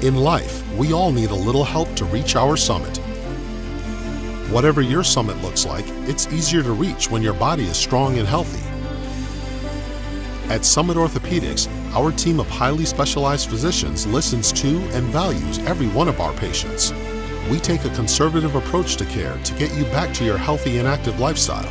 In life, we all need a little help to reach our summit. Whatever your summit looks like, it's easier to reach when your body is strong and healthy. At Summit Orthopedics, our team of highly specialized physicians listens to and values every one of our patients. We take a conservative approach to care to get you back to your healthy and active lifestyle.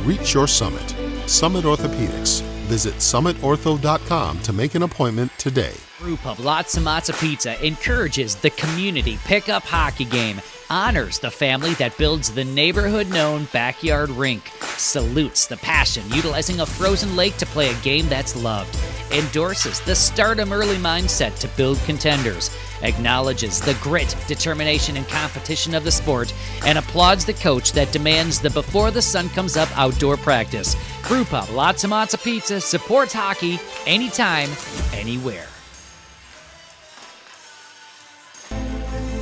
Reach your summit. Summit Orthopedics. Visit summitortho.com to make an appointment today. Brewpub Lots and Matzo Pizza encourages the community pickup hockey game, honors the family that builds the neighborhood-known backyard rink, salutes the passion utilizing a frozen lake to play a game that's loved, endorses the stardom early mindset to build contenders, acknowledges the grit, determination, and competition of the sport, and applauds the coach that demands the before the sun comes up outdoor practice. Brewpub Lots and Matzo Pizza supports hockey anytime, anywhere.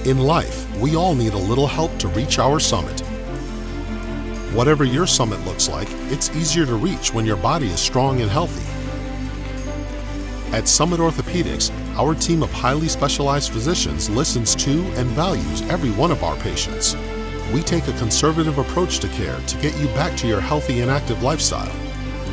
In life, we all need a little help to reach our summit. Whatever your summit looks like, it's easier to reach when your body is strong and healthy. At Summit Orthopedics, our team of highly specialized physicians listens to and values every one of our patients. We take a conservative approach to care to get you back to your healthy and active lifestyle.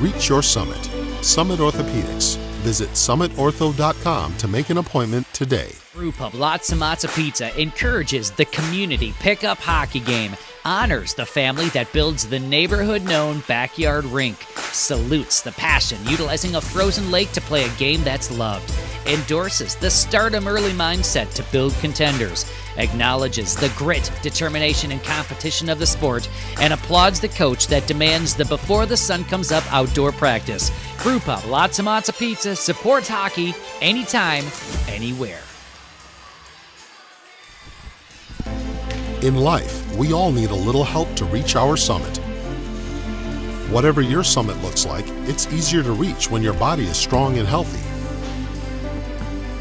Reach your summit. Summit Orthopedics. Visit summitortho.com to make an appointment today. Brewpub Lots and Matzo Pizza encourages the community pickup hockey game, honors the family that builds the neighborhood-known backyard rink, salutes the passion utilizing a frozen lake to play a game that's loved, endorses the stardom early mindset to build contenders, acknowledges the grit, determination, and competition of the sport, and applauds the coach that demands the before the sun comes up outdoor practice. Brewpub Lots and Matzo Pizza supports hockey anytime, anywhere. In life, we all need a little help to reach our summit. Whatever your summit looks like, it's easier to reach when your body is strong and healthy.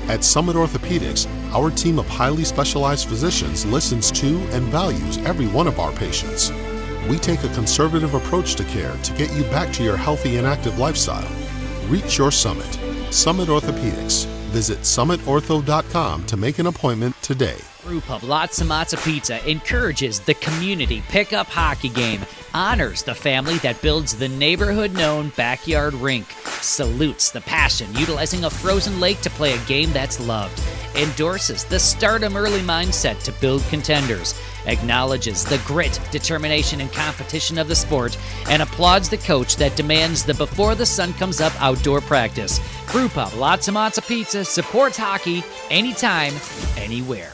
At Summit Orthopedics, our team of highly specialized physicians listens to and values every one of our patients. We take a conservative approach to care to get you back to your healthy and active lifestyle. Reach your summit. Summit Orthopedics. Visit summitortho.com to make an appointment today. Brewpub Lots and Matzo Pizza encourages the community pickup hockey game, honors the family that builds the neighborhood-known backyard rink, salutes the passion utilizing a frozen lake to play a game that's loved, endorses the stardom early mindset to build contenders, acknowledges the grit, determination, and competition of the sport, and applauds the coach that demands the before the sun comes up outdoor practice. Brewpub Lots and Matzo Pizza supports hockey anytime, anywhere.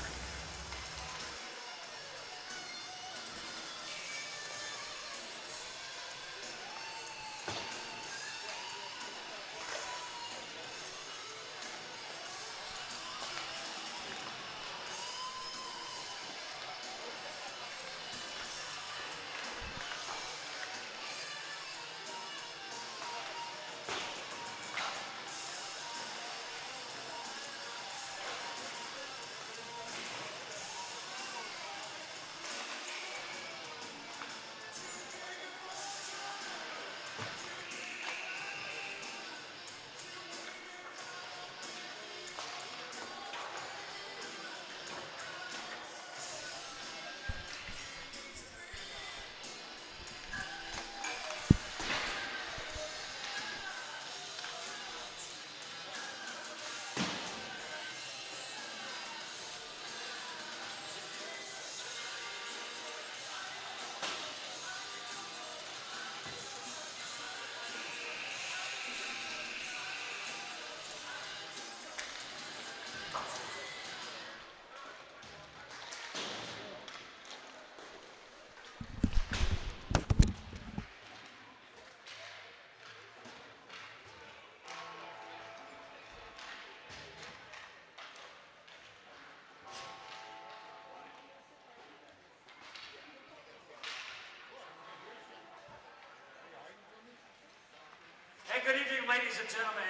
Good evening, ladies and gentlemen,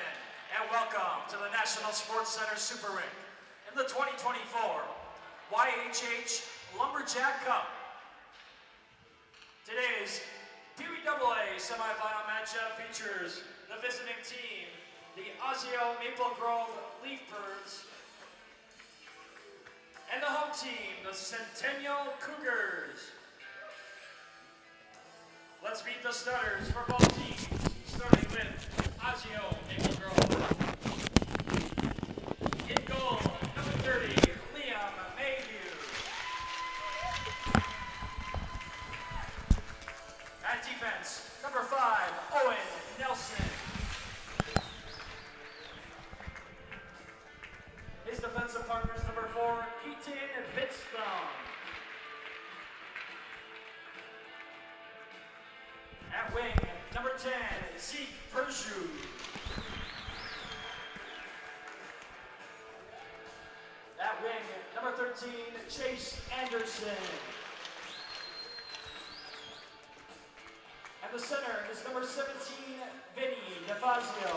and welcome to the National Sports Center Super Rink in the 2024 YHH Lumberjack Cup. Today's PWAA semifinal matchup features the visiting team, the Osseo Maple Grove Leafbirds, And the home team, the Centennial Cougars. Let's meet the starters for both teams, starting with Osseo, Maple Grove. In goal, number 30, Liam Mayhew. At defense, number 5, Owen Nelson. His defensive partners, number 4, Keaton Bitstone. At wing, number 10, Zeke Perjou. At wing, number 13, Chase Anderson. At the center is number 17, Vinny DeFazio.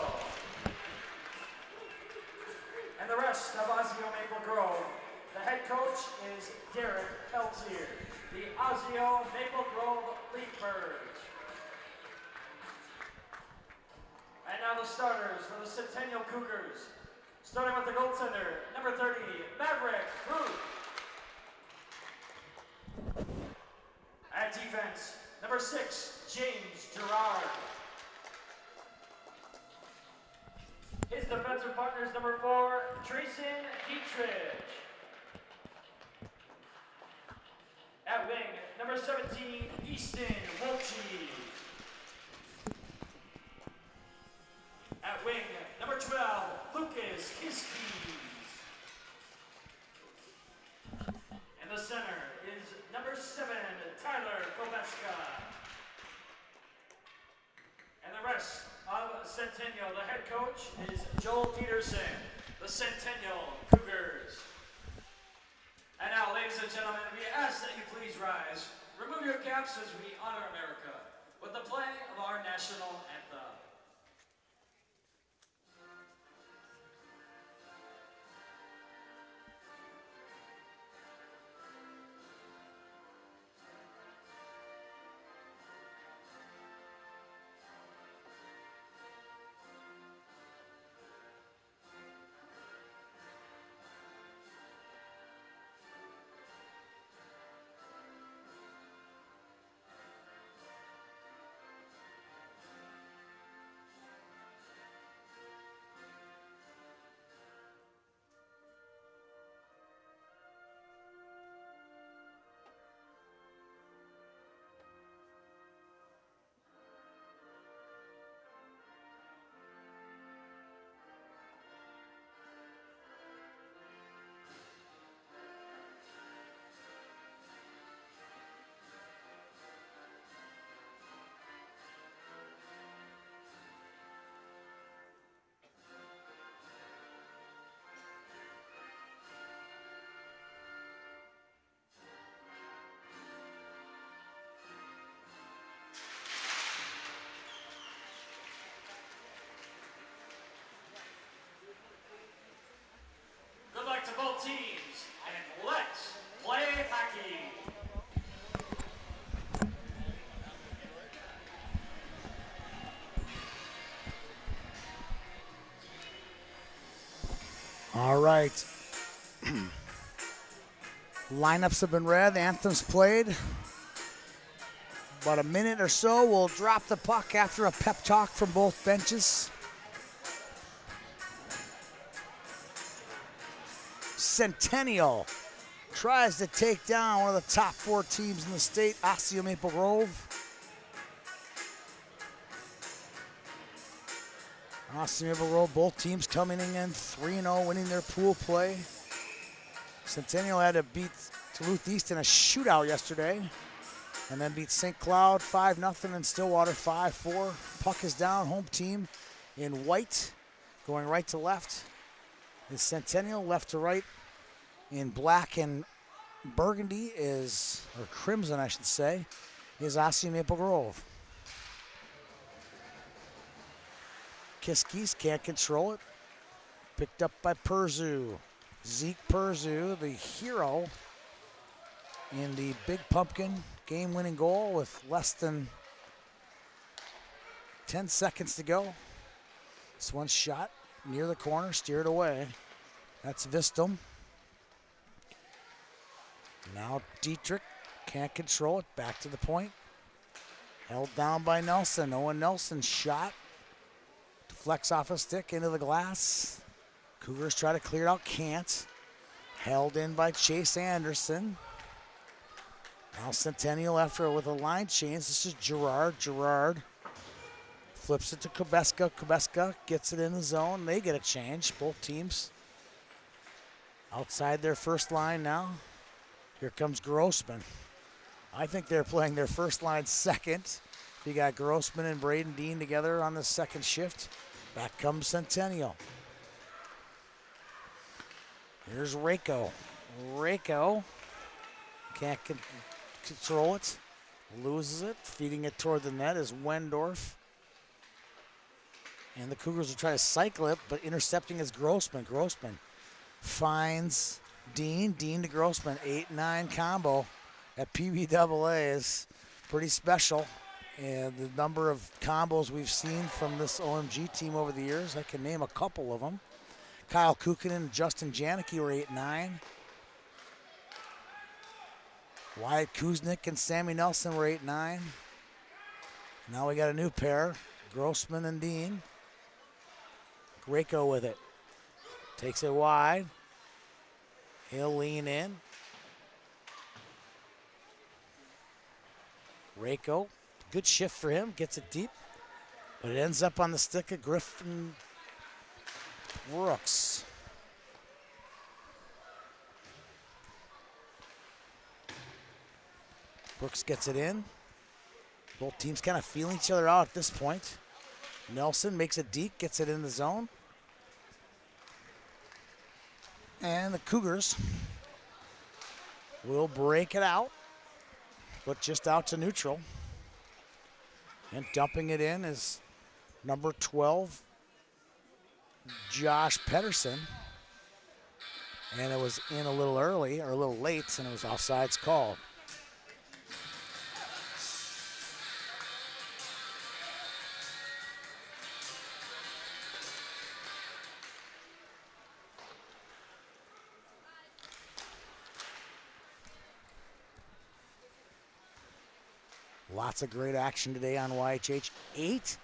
And the rest of Osseo Maple Grove. The head coach is Derek Peltier, the Osseo Maple Grove Leapers. And now the starters for the Centennial Cougars. Starting with the goaltender, number 30, Maverick Ruth. At defense, number 6, James Gerard. His defensive partners, number 4, Trayson Dietrich. At wing, number 17, Easton Wolchie. At wing, number 12, Lucas Kiskis. And the center is number 7, Tyler Koveska. And the rest of Centennial, the head coach is Joel Peterson, the Centennial Cougars. And now, ladies and gentlemen, we ask that you please rise. Remove your caps as we honor America with the play of our national anthem. Good luck to both teams, and let's play hockey. All right. Lineups have been read, anthems played. About a minute or so, we'll drop the puck after a pep talk from both benches. Centennial tries to take down one of the top 4 teams in the state, Osseo Maple Grove. Osseo Maple Grove, both teams coming in 3-0, winning their pool play. Centennial had to beat Duluth East in a shootout yesterday, and then beat St. Cloud 5-0 and Stillwater 5-4. Puck is down, home team in white, going right to left. Is Centennial, left to right. In black and burgundy is, or crimson I should say, is Osseo Maple Grove. Kiskis can't control it. Picked up by Perzu. Zeke Perzu, the hero in the Big Pumpkin game-winning goal with less than 10 seconds to go. This one's shot near the corner, steered away. That's Vistum. Now Dietrich can't control it. Back to the point. Held down by Nelson. Owen Nelson's shot. Deflects off a stick into the glass. Cougars try to clear it out. Can't. Held in by Chase Anderson. Now Centennial after with a line change. This is Gerard. Gerard flips it to Kubeska. Kubeska gets it in the zone. They get a change. Both teams outside their first line now. Here comes Grossman. I think they're playing their first line second. You got Grossman and Braden Dean together on the second shift. Back comes Centennial. Here's Rako. Rako can't control it. Loses it. Feeding it toward the net is Wendorf. And the Cougars will try to cycle it, but intercepting is Grossman. Grossman finds Dean. Dean to Grossman. 8-9 combo at PBAA is pretty special. And the number of combos we've seen from this OMG team over the years, I can name a couple of them. Kyle Kukinin and Justin Janicki were 8-9. Wyatt Kuznick and Sammy Nelson were 8-9. Now we got a new pair, Grossman and Dean. Grako with it. Takes it wide. He'll lean in. Rako, good shift for him, gets it deep, but it ends up on the stick of Griffin Brooks. Brooks gets it in. Both teams kind of feeling each other out at this point. Nelson makes it deep, gets it in the zone. And the Cougars will break it out, but just out to neutral. And dumping it in is number 12, Josh Pedersen. And it was in a little early, or a little late, and it was offsides called. Lots of great action today on YHH. 8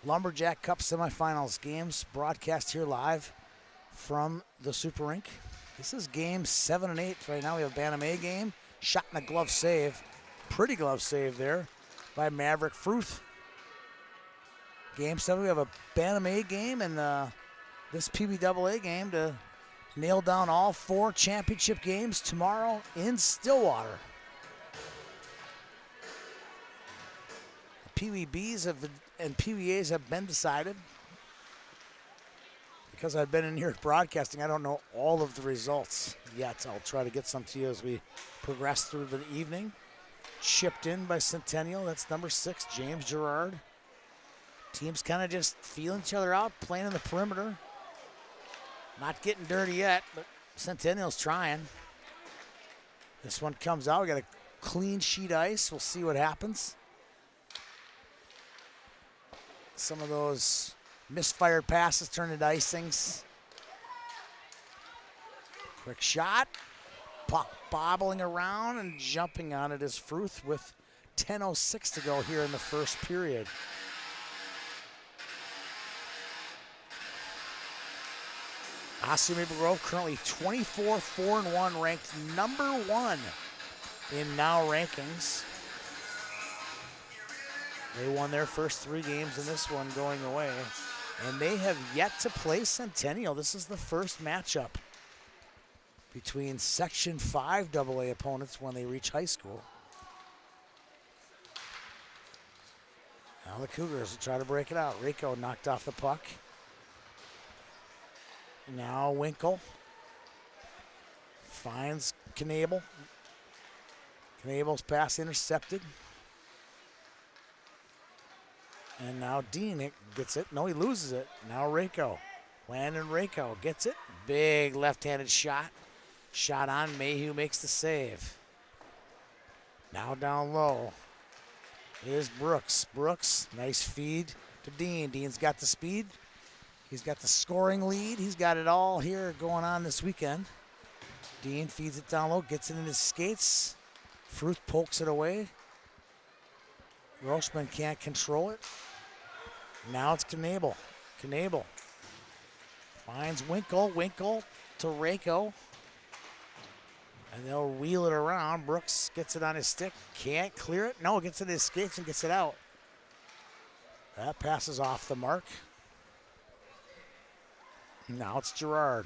Lumberjack Cup semifinals games broadcast here live from the Super Rink. This is game 7 and 8. Right now we have a Bantam A game. Shot in a glove save. Pretty glove save there by Maverick Fruth. Game 7, we have a Bantam A game and this PBAA game to nail down all 4 championship games tomorrow in Stillwater. PWBs and PBAs have been decided. Because I've been in here broadcasting, I don't know all of the results yet. I'll try to get some to you as we progress through the evening. Chipped in by Centennial, that's number 6, James Gerard. Teams kind of just feeling each other out, playing in the perimeter. Not getting dirty yet, but Centennial's trying. This one comes out, we got a clean sheet ice. We'll see what happens. Some of those misfired passes turn into icings. Quick shot. Puck bobbling around and jumping on it is Fruth with 10:06 to go here in the first period. Osseo Maple Grove currently 24-4-1, ranked number 1 in now rankings. They won their first 3 games in this one going away. And they have yet to play Centennial. This is the first matchup between Section 5 AA opponents when they reach high school. Now the Cougars will try to break it out. Rico knocked off the puck. Now Winkle finds Knable. Knable's pass intercepted. And now Dean gets it. No, he loses it. Now Rako. Landon Rako gets it. Big left-handed shot. Shot on. Mayhew makes the save. Now down low is Brooks. Brooks, nice feed to Dean. Dean's got the speed. He's got the scoring lead. He's got it all here going on this weekend. Dean feeds it down low, gets it in his skates. Fruth pokes it away. Grossman can't control it. Now it's Knabel. Knabel finds Winkle. Winkle to Rako. And they'll wheel it around. Brooks gets it on his stick. Can't clear it. No, gets it in his skates and gets it out. That passes off the mark. Now it's Gerard.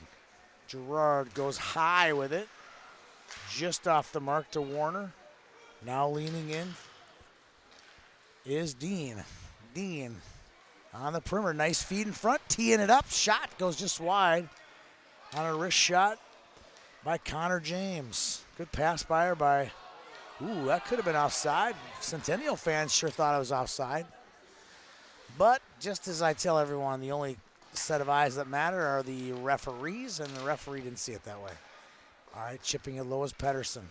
Gerard goes high with it. Just off the mark to Warner. Now leaning in is Dean. Dean on the perimeter. Nice feed in front. Teeing it up. Shot goes just wide on a wrist shot by Connor James. Good pass by her by, that could have been offside. Centennial fans sure thought it was offside. But just as I tell everyone, the only set of eyes that matter are the referees, and the referee didn't see it that way. All right, chipping it low is Pedersen.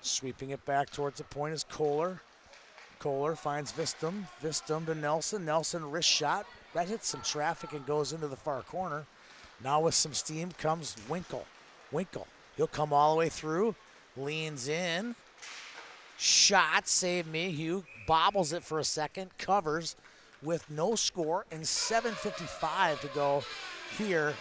Sweeping it back towards the point is Kohler. Kohler finds Vistum. Vistum to Nelson. Nelson wrist shot. That hits some traffic and goes into the far corner. Now with some steam comes Winkle. Winkle. He'll come all the way through. Leans in. Shot. Save Mayhew. Bobbles it for a second. Covers with no score and 7:55 to go here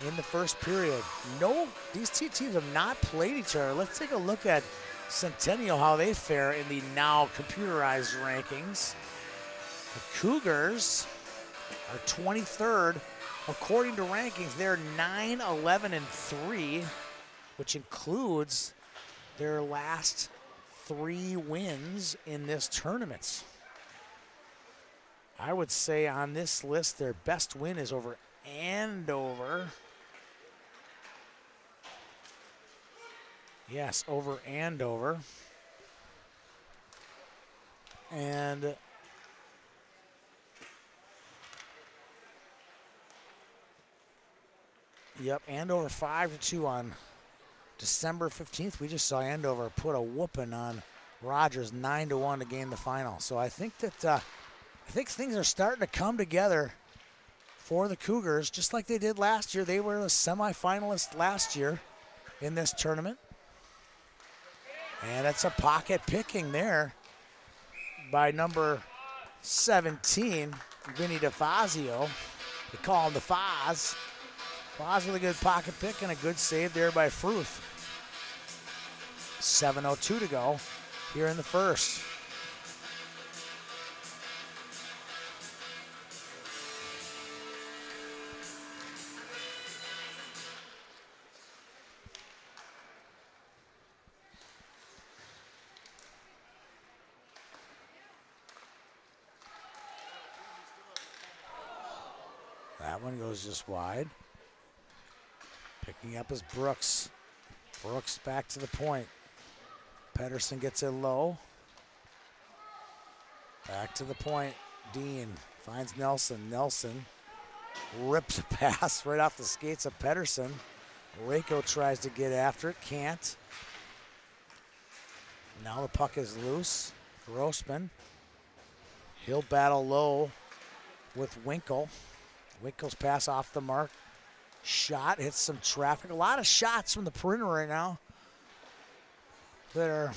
in the first period. No, these two teams have not played each other. Let's take a look at Centennial, how they fare in the now computerized rankings. The Cougars are 23rd. According to rankings, they're 9-11-3, which includes their last 3 wins in this tournament. I would say on this list, their best win is over Andover. Yes, over Andover. And yep, Andover 5-2 on December 15th. We just saw Andover put a whooping on Rogers 9-1 to gain the final. So I think that I think things are starting to come together for the Cougars, just like they did last year. They were a semifinalist last year in this tournament. And it's a pocket picking there by number 17, Vinny DeFazio. They call him the Foz. Foz with a good pocket pick and a good save there by Fruth. 7:02 to go here in the first. That one goes just wide. Picking up is Brooks. Brooks back to the point. Pedersen gets it low. Back to the point. Dean finds Nelson. Nelson rips a pass right off the skates of Pedersen. Rako tries to get after it. Can't. Now the puck is loose. Grossman. He'll battle low with Winkle. Winkle's pass off the mark. Shot hits some traffic. A lot of shots from the perimeter right now that are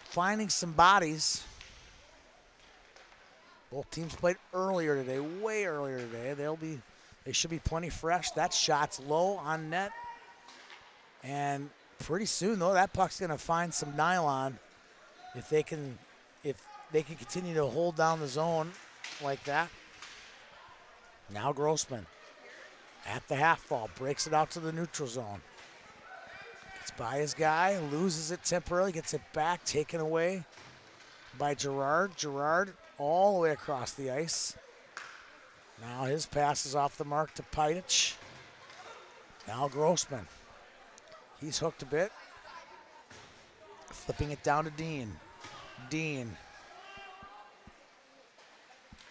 finding some bodies. Both teams played earlier today, way earlier today. They should be plenty fresh. That shot's low on net. And pretty soon though, that puck's gonna find some nylon if they can continue to hold down the zone like that. Now Grossman at the half ball, breaks it out to the neutral zone. Gets by his guy, loses it temporarily, gets it back, taken away by Gerard. Gerard all the way across the ice. Now his pass is off the mark to Pajtic. Now Grossman. He's hooked a bit. Flipping it down to Dean. Dean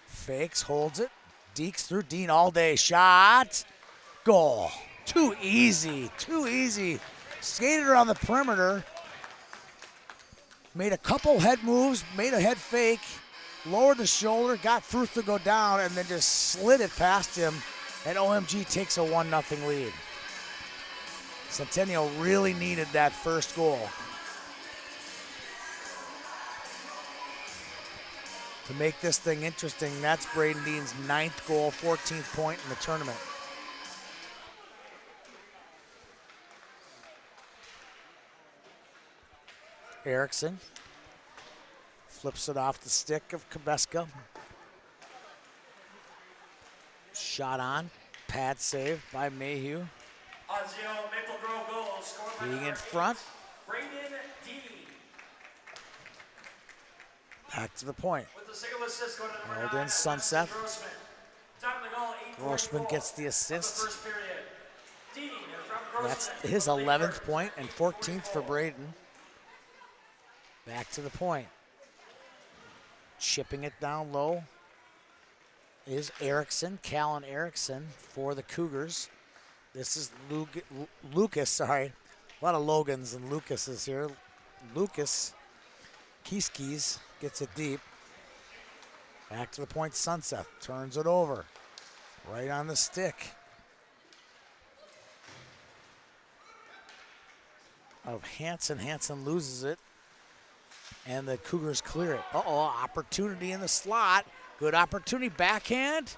fakes, holds it. Deeks through. Dean all day. Shot. Goal. Too easy. Too easy. Skated around the perimeter. Made a couple head moves. Made a head fake. Lowered the shoulder. Got Fruth to go down. And then just slid it past him. And OMG takes a 1-0 lead. Centennial really needed that first goal to make this thing interesting. That's Braden Dean's 9th goal, 14th point in the tournament. Erickson flips it off the stick of Kabeska. Shot on, pad save by Mayhew. Osseo Maple Grove goal scored by Being number in front. 8, Braden Dean. Back to the point. With the single assist going to number Held 9, in Sunset. Grossman. Time of the goal, 8:44 Grossman gets the of assist. the first period. Dean from Grossman. That's his 11th point and 14th for Braden. Back to the point. Chipping it down low is Erickson, Callan Erickson for the Cougars. This is Lucas, sorry. A lot of Logans and Lucases here. Lucas Kieskis gets it deep. Back to the point, Sunset turns it over. Right on the stick of Hansen. Hansen loses it, and the Cougars clear it. Opportunity in the slot. Good opportunity, backhand,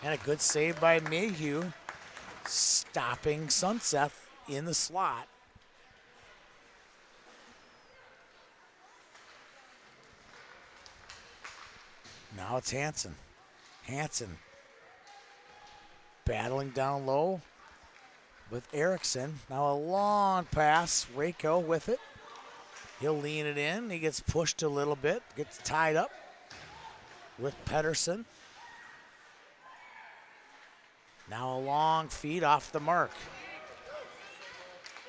and a good save by Mayhew, stopping Sunset in the slot. Now it's Hansen. Hansen battling down low with Erickson. Now a long pass. Rako with it. He'll lean it in. He gets pushed a little bit. Gets tied up with Pedersen. Now a long feed off the mark.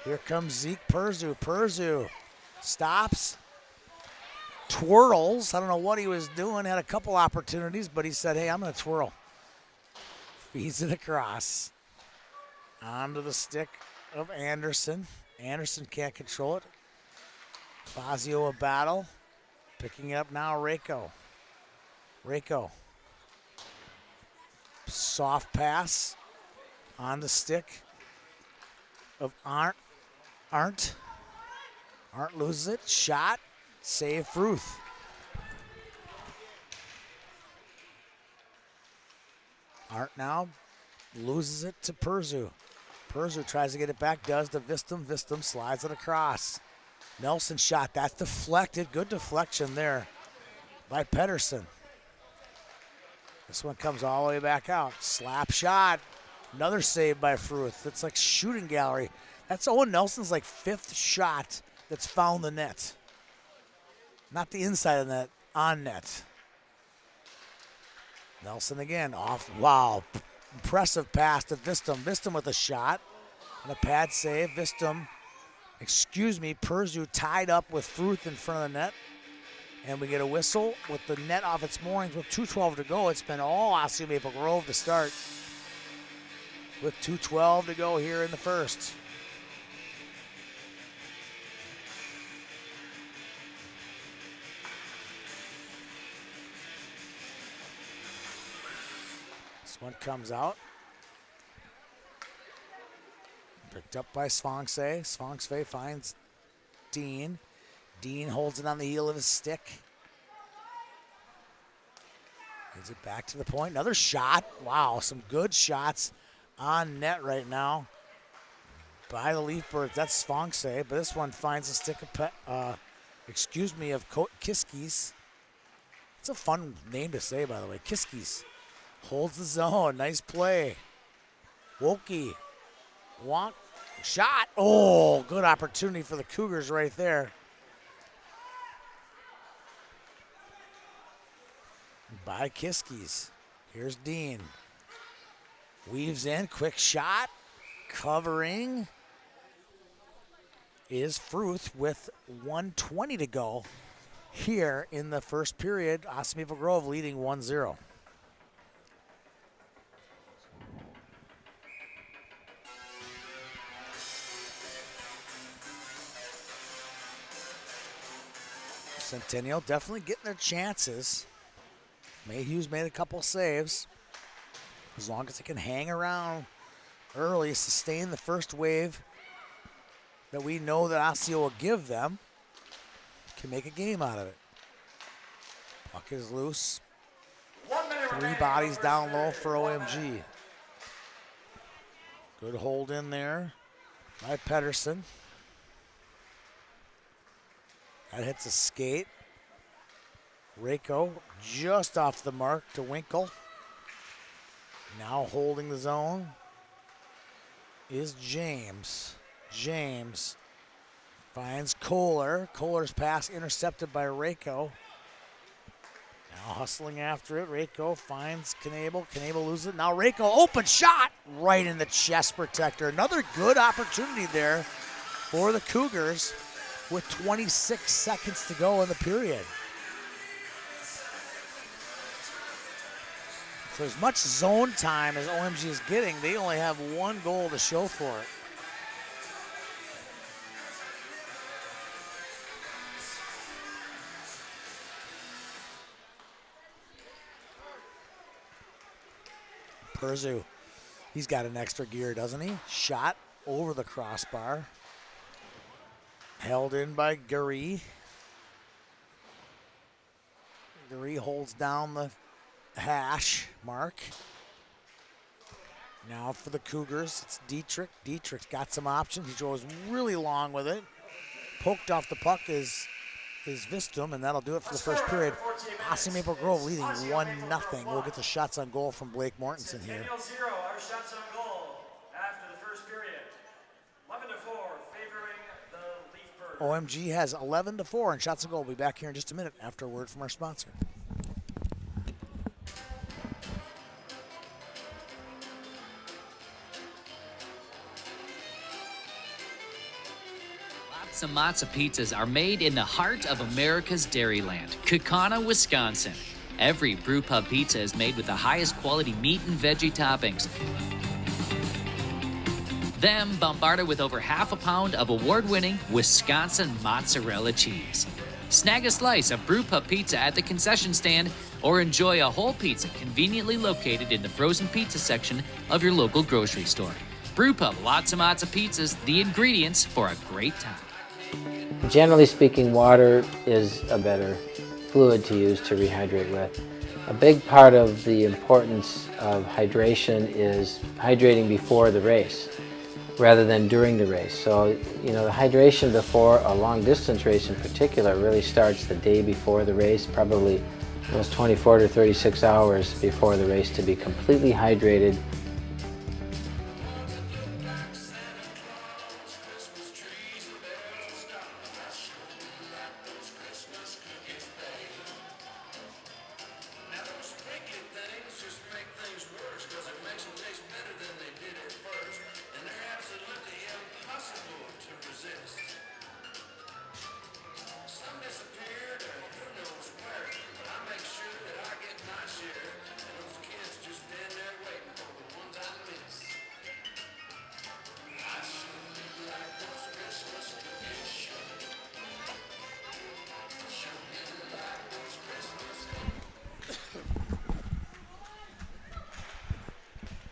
Here comes Zeke Perzu. Perzu stops. Twirls. I don't know what he was doing. Had a couple opportunities, but he said, hey, I'm going to twirl. Feeds it across. Onto the stick of Anderson. Anderson can't control it. Fazio a battle. Picking it up now, Rako. Rako. Soft pass on the stick of Arndt. Arndt loses it. Shot. Save Fruth. Arndt now loses it to Perzu. Perzu tries to get it back, does to Vistum. Vistum slides it across. Nelson shot. That's deflected. Good deflection there by Pedersen. This one comes all the way back out. Slap shot. Another save by Fruth. It's like shooting gallery. That's Owen Nelson's like 5th shot that's found the net. Not the inside of the net, on net. Nelson again off. Wow. Impressive pass to Vistum. Vistum with a shot and a pad save. Vistum, Perzu tied up with Fruth in front of the net. And we get a whistle with the net off its moorings with 2:12 to go. It's been all Osseo Maple Grove to start with 2:12 to go here in the first. This one comes out. Picked up by Svangse. Svangse finds Dean. Dean holds it on the heel of his stick. Gives it back to the point. Another shot. Wow, some good shots on net right now by the Leafbirds. That's Svangse, but this one finds a stick of, Kieskis. It's a fun name to say, by the way. Kieskis. Holds the zone. Nice play. Wokey. Shot. Oh, good opportunity for the Cougars right there. By Kieskis. Here's Dean. Weaves in. Quick shot. Covering is Fruth with 1:20 to go here in the first period. Osseo Maple Grove leading 1-0. Centennial definitely getting their chances. Mayhew's made a couple saves. As long as they can hang around early, sustain the first wave that we know that Osseo will give them, can make a game out of it. Puck is loose. 1 minute 3 remaining bodies in the down first low period. for 1 OMG. minute. Good hold in there by Pedersen. That hits a skate. Reiko just off the mark to Winkle. Now holding the zone is James. James finds Kohler. Kohler's pass intercepted by Reiko. Now hustling after it. Reiko finds Knebel. Knebel loses it. Now Reiko, open shot right in the chest protector. Another good opportunity there for the Cougars with 26 seconds to go in the period. For as much zone time as OMG is getting, they only have 1 goal to show for it. Perzu, he's got an extra gear, doesn't he? Shot over the crossbar. Held in by Gary. Gary holds down the hash mark. Now for the Cougars, it's Dietrich. Dietrich's got some options. He goes really long with it. Poked off the puck is Vistum, and that'll do it for the first period. Osseo Maple Grove leading 1-0. We'll get the shots on goal from Blake Mortensen here. Centennial 0, our shots on goal after the first period. 11-4, favoring the Leafbirds. OMG has 11-4 in shots on goal. We'll be back here in just a minute after a word from our sponsor. Lots of matzo pizzas are made in the heart of America's Dairyland, Kaukauna, Wisconsin. Every brew pub pizza is made with the highest quality meat and veggie toppings. Then bombarded with over half a pound of award-winning Wisconsin mozzarella cheese. Snag a slice of brew pub pizza at the concession stand or enjoy a whole pizza conveniently located in the frozen pizza section of your local grocery store. Brew pub, lots of matzo pizzas, the ingredients for a great time. Generally speaking, water is a better fluid to use to rehydrate with. A big part of the importance of hydration is hydrating before the race rather than during the race. So, the hydration before a long distance race in particular really starts the day before the race, probably those 24 to 36 hours before the race to be completely hydrated.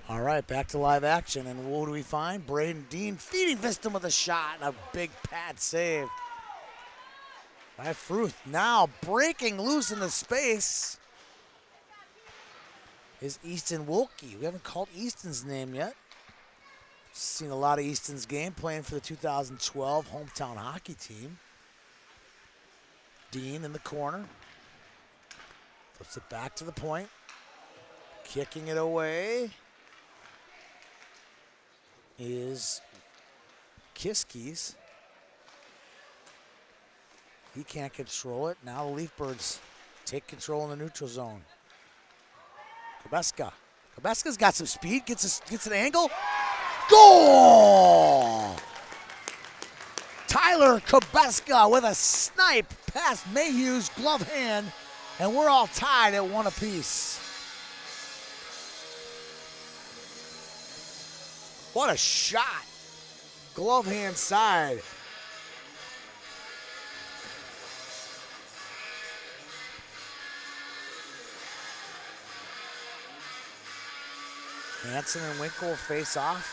All right, back to live action, and what do we find? Braden Dean feeding Vistum with a shot, and a big pad save by Fruth. Now breaking loose in the space is Easton Wilkie. We haven't called Easton's name yet. Seen a lot of Easton's game, playing for the 2012 hometown hockey team. Dean in the corner. Flips it back to the point. Kicking it away is Kiskis. He can't control it. Now the Leafbirds take control in the neutral zone. Kobeska. Kobeska's got some speed, gets an angle. Goal! Tyler Kobeska with a snipe past Mayhew's glove hand, and we're all tied at 1 apiece. What a shot. Glove hand side. Hansen and Winkle face off.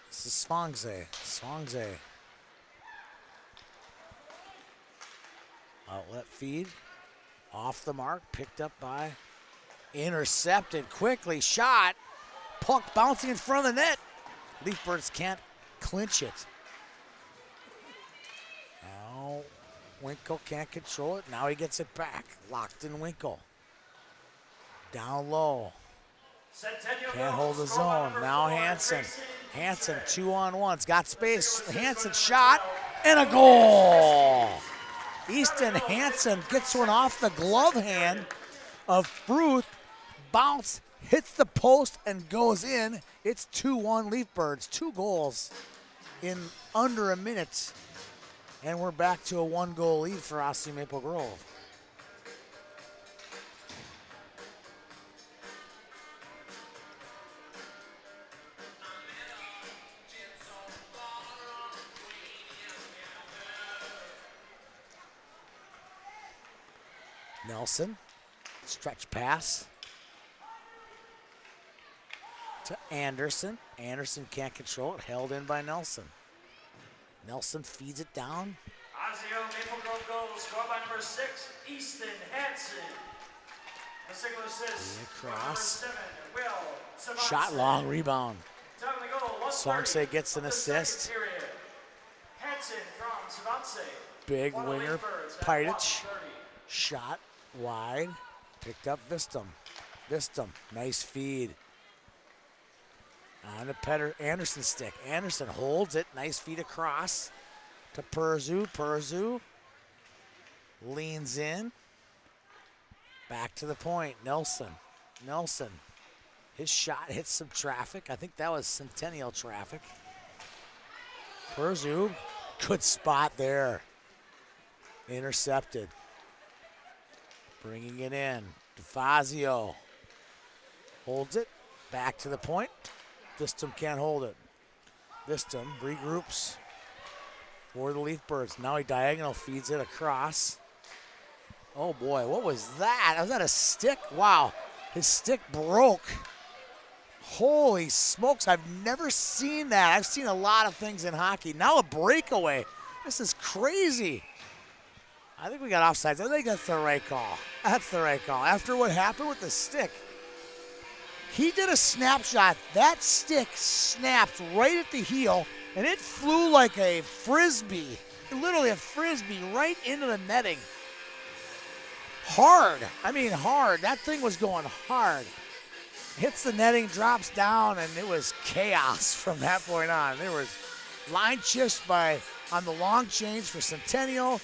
This is Svangze. Svangze. Outlet feed. Off the mark. Picked up by. Intercepted quickly. Shot. Puck bouncing in front of the net. Leafbirds can't clinch it. Now Winkle can't control it. Now he gets it back. Locked in Winkle. Down low. Can't hold the zone. Now Hansen. Hansen 2-on-1's got space. Hansen shot and a goal. Easton Hansen gets one off the glove hand of Fruth. Bounce, hits the post and goes in. It's 2-1 Leafbirds. 2 goals in under a minute. And we're back to a 1-goal lead for Osseo Maple Grove. Nelson, stretch pass to Anderson. Anderson can't control it, held in by Nelson. Nelson feeds it down. Osseo Maple Grove goal scored by number 6, Easton Hansen. The single assist. Cross. Number 7, Will Savance. Shot long, rebound. Time of the goal, Svangze gets an assist. Hansen from Savance. Big winger, Pidich. Shot wide, picked up Vistum. Vistum, nice feed. On to Anderson's stick. Anderson holds it, nice feed across to Perzu. Perzu leans in. Back to the point, Nelson. Nelson, his shot hits some traffic. I think that was Centennial traffic. Perzu, good spot there. Intercepted. Bringing it in. DeFazio holds it. Back to the point. Vistum can't hold it. Vistum regroups for the Leafbirds. Now he diagonal feeds it across. Oh boy, what was that? Was that a stick? Wow, his stick broke. Holy smokes, I've never seen that. I've seen a lot of things in hockey. Now a breakaway. This is crazy. I think we got offsides. I think that's the right call. That's the right call. After what happened with the stick, he did a snapshot. That stick snapped right at the heel, and it flew like a frisbee, literally a frisbee right into the netting. Hard. I mean hard. That thing was going hard. Hits the netting, drops down, and it was chaos from that point on. There was line shifts on the long change for Centennial.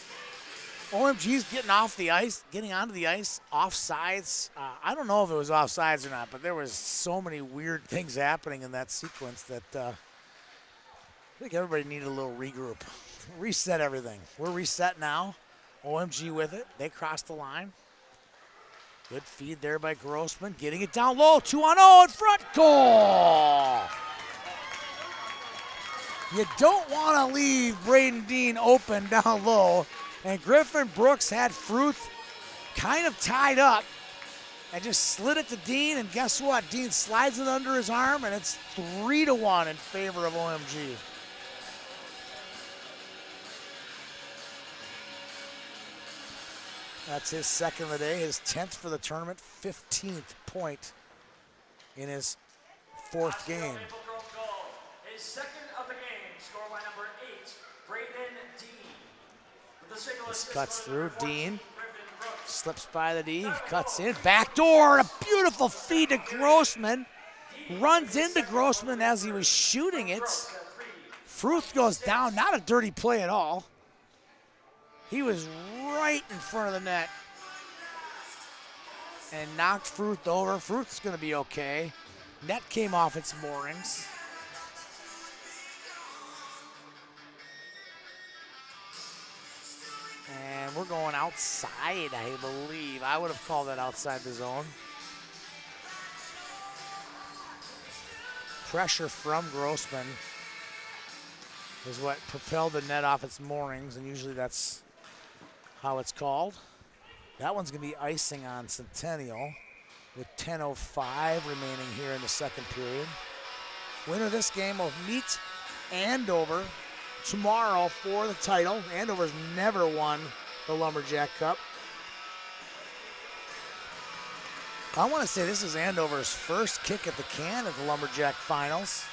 OMG's getting off the ice, getting onto the ice, offsides. I don't know if it was offsides or not, but there was so many weird things happening in that sequence that I think everybody needed a little regroup. Reset everything. We're reset now. OMG with it. They crossed the line. Good feed there by Grossman. Getting it down low. 2-on-0 in front. Goal! You don't want to leave Braden Dean open down low. And Griffin Brooks had Fruth kind of tied up and just slid it to Dean. And guess what? Dean slides it under his arm, and it's 3-1 in favor of OMG. That's his second of the day, his 10th for the tournament, 15th point in his 4th game. His second of the game, scored by number 8, Braden Dean. This cuts through, Dean slips by the D, cuts in, backdoor, a beautiful feed to Grossman. Runs into Grossman as he was shooting it. Fruth goes down, not a dirty play at all. He was right in front of the net and knocked Fruth over. Fruth's gonna be okay. Net came off its moorings. And we're going outside, I believe. I would have called that outside the zone. Pressure from Grossman is what propelled the net off its moorings, and usually that's how it's called. That one's gonna be icing on Centennial with 10:05 remaining here in the second period. Winner of this game will meet Andover tomorrow for the title. Andover's never won the Lumberjack Cup. I want to say this is Andover's first kick at the can at the Lumberjack Finals.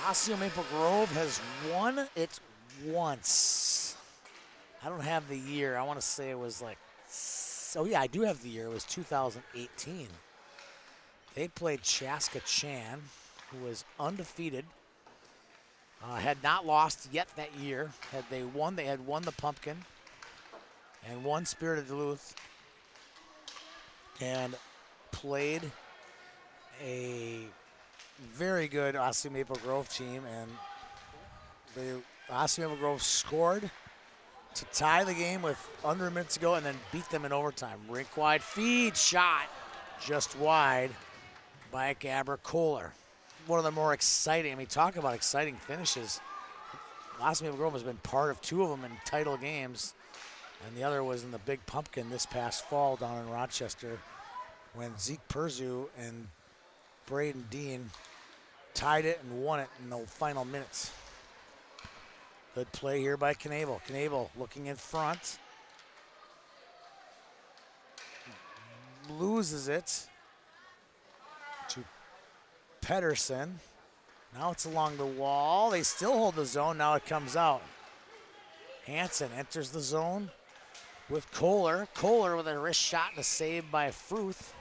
Osseo Maple Grove has won it once. I don't have the year. I want to say it was like, oh yeah, I do have the year. It was 2018. They played Chaska Chan, who was undefeated. Had not lost yet that year. They had won the Pumpkin and won Spirit of Duluth and played a very good Osseo Maple Grove team, and the Osseo Maple Grove scored to tie the game with under a minute to go and then beat them in overtime. Rink wide feed shot just wide by Gabber Kohler. One of the more exciting, talk about exciting finishes. Osseo Maple Grove has been part of two of them in title games, and the other was in the Big Pumpkin this past fall down in Rochester when Zeke Perzu and Braden Dean tied it and won it in the final minutes. Good play here by Knable. Knable looking in front. Loses it to Pedersen. Now it's along the wall. They still hold the zone. Now it comes out. Hansen enters the zone with Kohler. Kohler with a wrist shot and a save by Fruth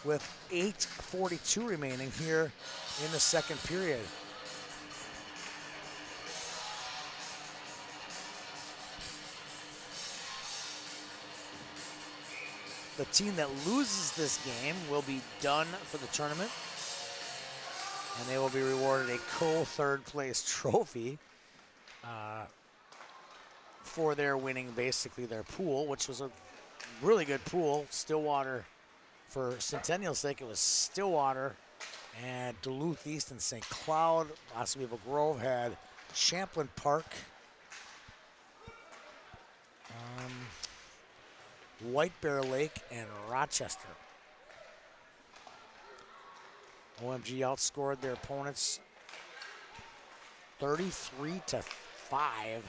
with 8:42 remaining here in the second period. The team that loses this game will be done for the tournament, and they will be rewarded a co-third place trophy for their winning basically their pool, which was a really good pool. Stillwater, for Centennial's sake, it was Stillwater and Duluth East and St. Cloud. Osseo Maple Grove had Champlain Park, White Bear Lake, and Rochester. OMG outscored their opponents 33-5.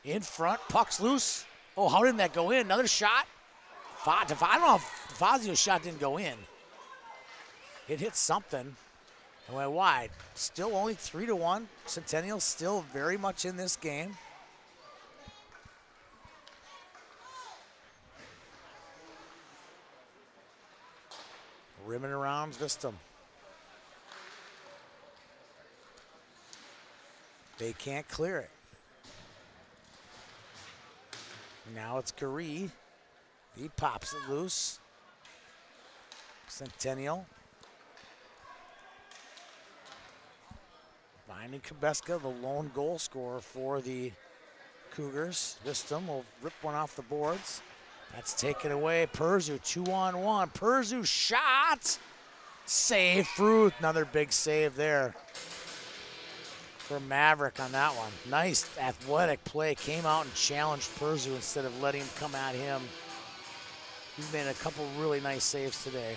In front, puck's loose. Oh, how didn't that go in? Another shot. I don't know if Fazio's shot didn't go in. It hit something and went wide. Still only 3-1. Centennial still very much in this game. Rimming around Vistum. They can't clear it. Now it's Gary. He pops it loose. Centennial. Finding Kabeska, the lone goal scorer for the Cougars. Vistum will rip one off the boards. That's taken away. Perzu 2-on-1. Perzu shot. Save Fruth. Another big save there for Maverick on that one. Nice athletic play. Came out and challenged Perzu instead of letting him come at him. He's made a couple really nice saves today.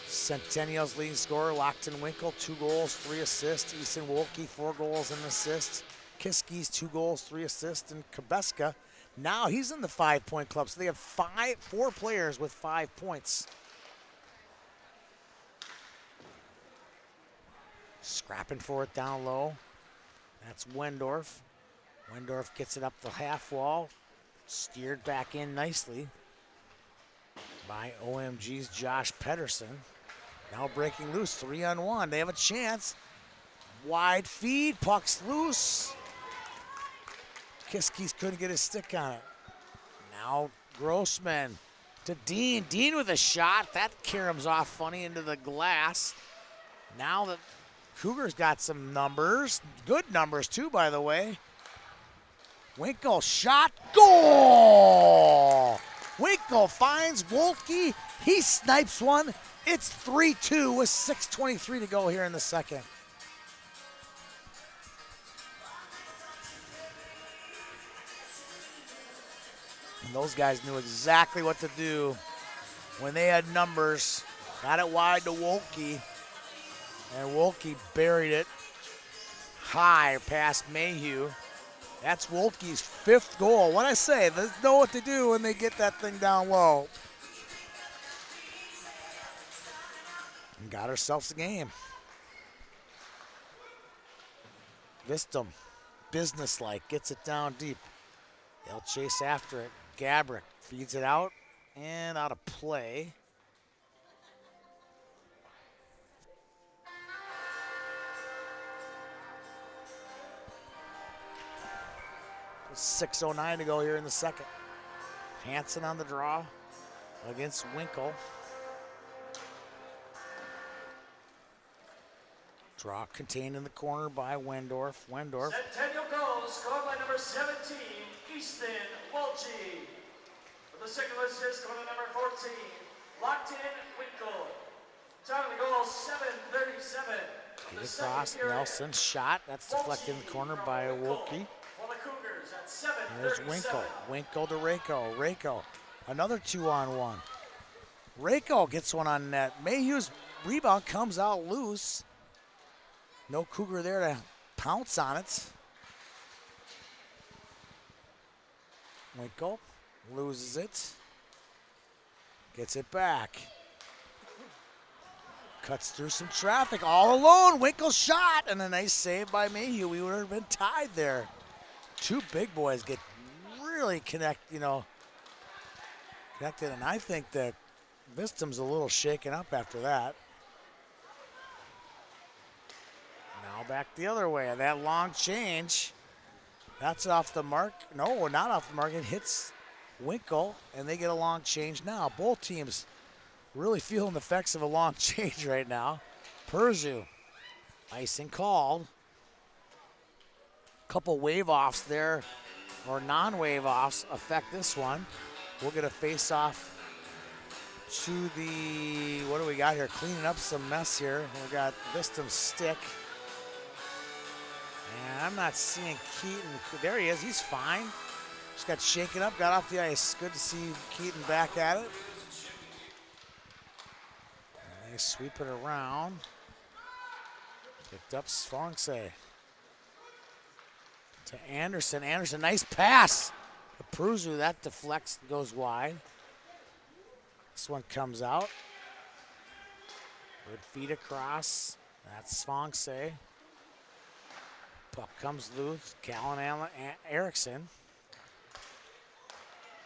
Centennial's leading scorer, Lockton Winkle, 2 goals, 3 assists. Easton Wolke, 4 goals and an assist. Kiski's 2 goals, 3 assists. And Kabeska, now he's in the 5-point club. So they have 4 players with 5 points. Scrapping for it down low. That's Wendorf. Wendorf gets it up the half wall. Steered back in nicely by OMG's Josh Pedersen. Now breaking loose, 3-on-1. They have a chance. Wide feed, puck's loose. Kiskis couldn't get his stick on it. Now Grossman to Dean. Dean with a shot. That caroms off funny into the glass. Now the Cougars got some numbers. Good numbers too, by the way. Winkle shot, goal! Winkle finds Wolke. He snipes one. It's 3-2 with 6:23 to go here in the second. And those guys knew exactly what to do when they had numbers. Got it wide to Wolke. And Wolke buried it high past Mayhew. That's Wolke's 5th goal. What I say, they know what to do when they get that thing down low. And got ourselves a game. Vistum, businesslike, gets it down deep. They'll chase after it. Gabrick feeds it out and out of play. 6:09 to go here in the second. Hansen on the draw against Winkle. Draw contained in the corner by Wendorf. Wendorf. Centennial goal scored by number 17, Easton Walchi. With the second assist going to number 14, locked in Winkle. Time of the goal, 7:37. Across Nelson shot. That's deflected in the corner by Wolke. There's Winkle. Winkle to Rako. Rako. Another 2-on-1. Rako gets one on net. Mayhew's rebound comes out loose. No Cougar there to pounce on it. Winkle loses it. Gets it back. Cuts through some traffic all alone. Winkle shot and a nice save by Mayhew. We would have been tied there. Two big boys get really connected, and I think that Vistum's a little shaken up after that. Now back the other way. That long change, that's off the mark. No, not off the mark. It hits Winkle, and they get a long change now. Both teams really feeling the effects of a long change right now. Perzu, icing called. Couple wave-offs there, or non-wave-offs, affect this one. We'll get a face-off to the, what do we got here? Cleaning up some mess here. We got Vistum's stick. And I'm not seeing Keaton. There he is, he's fine. Just got shaken up, got off the ice. Good to see Keaton back at it. And they sweep it around. Picked up Sfonse. To Anderson. Anderson, nice pass. To Pruzu, that deflects, goes wide. This one comes out. Good feed across. That's Sfonse. Puck comes loose. Callan Erickson.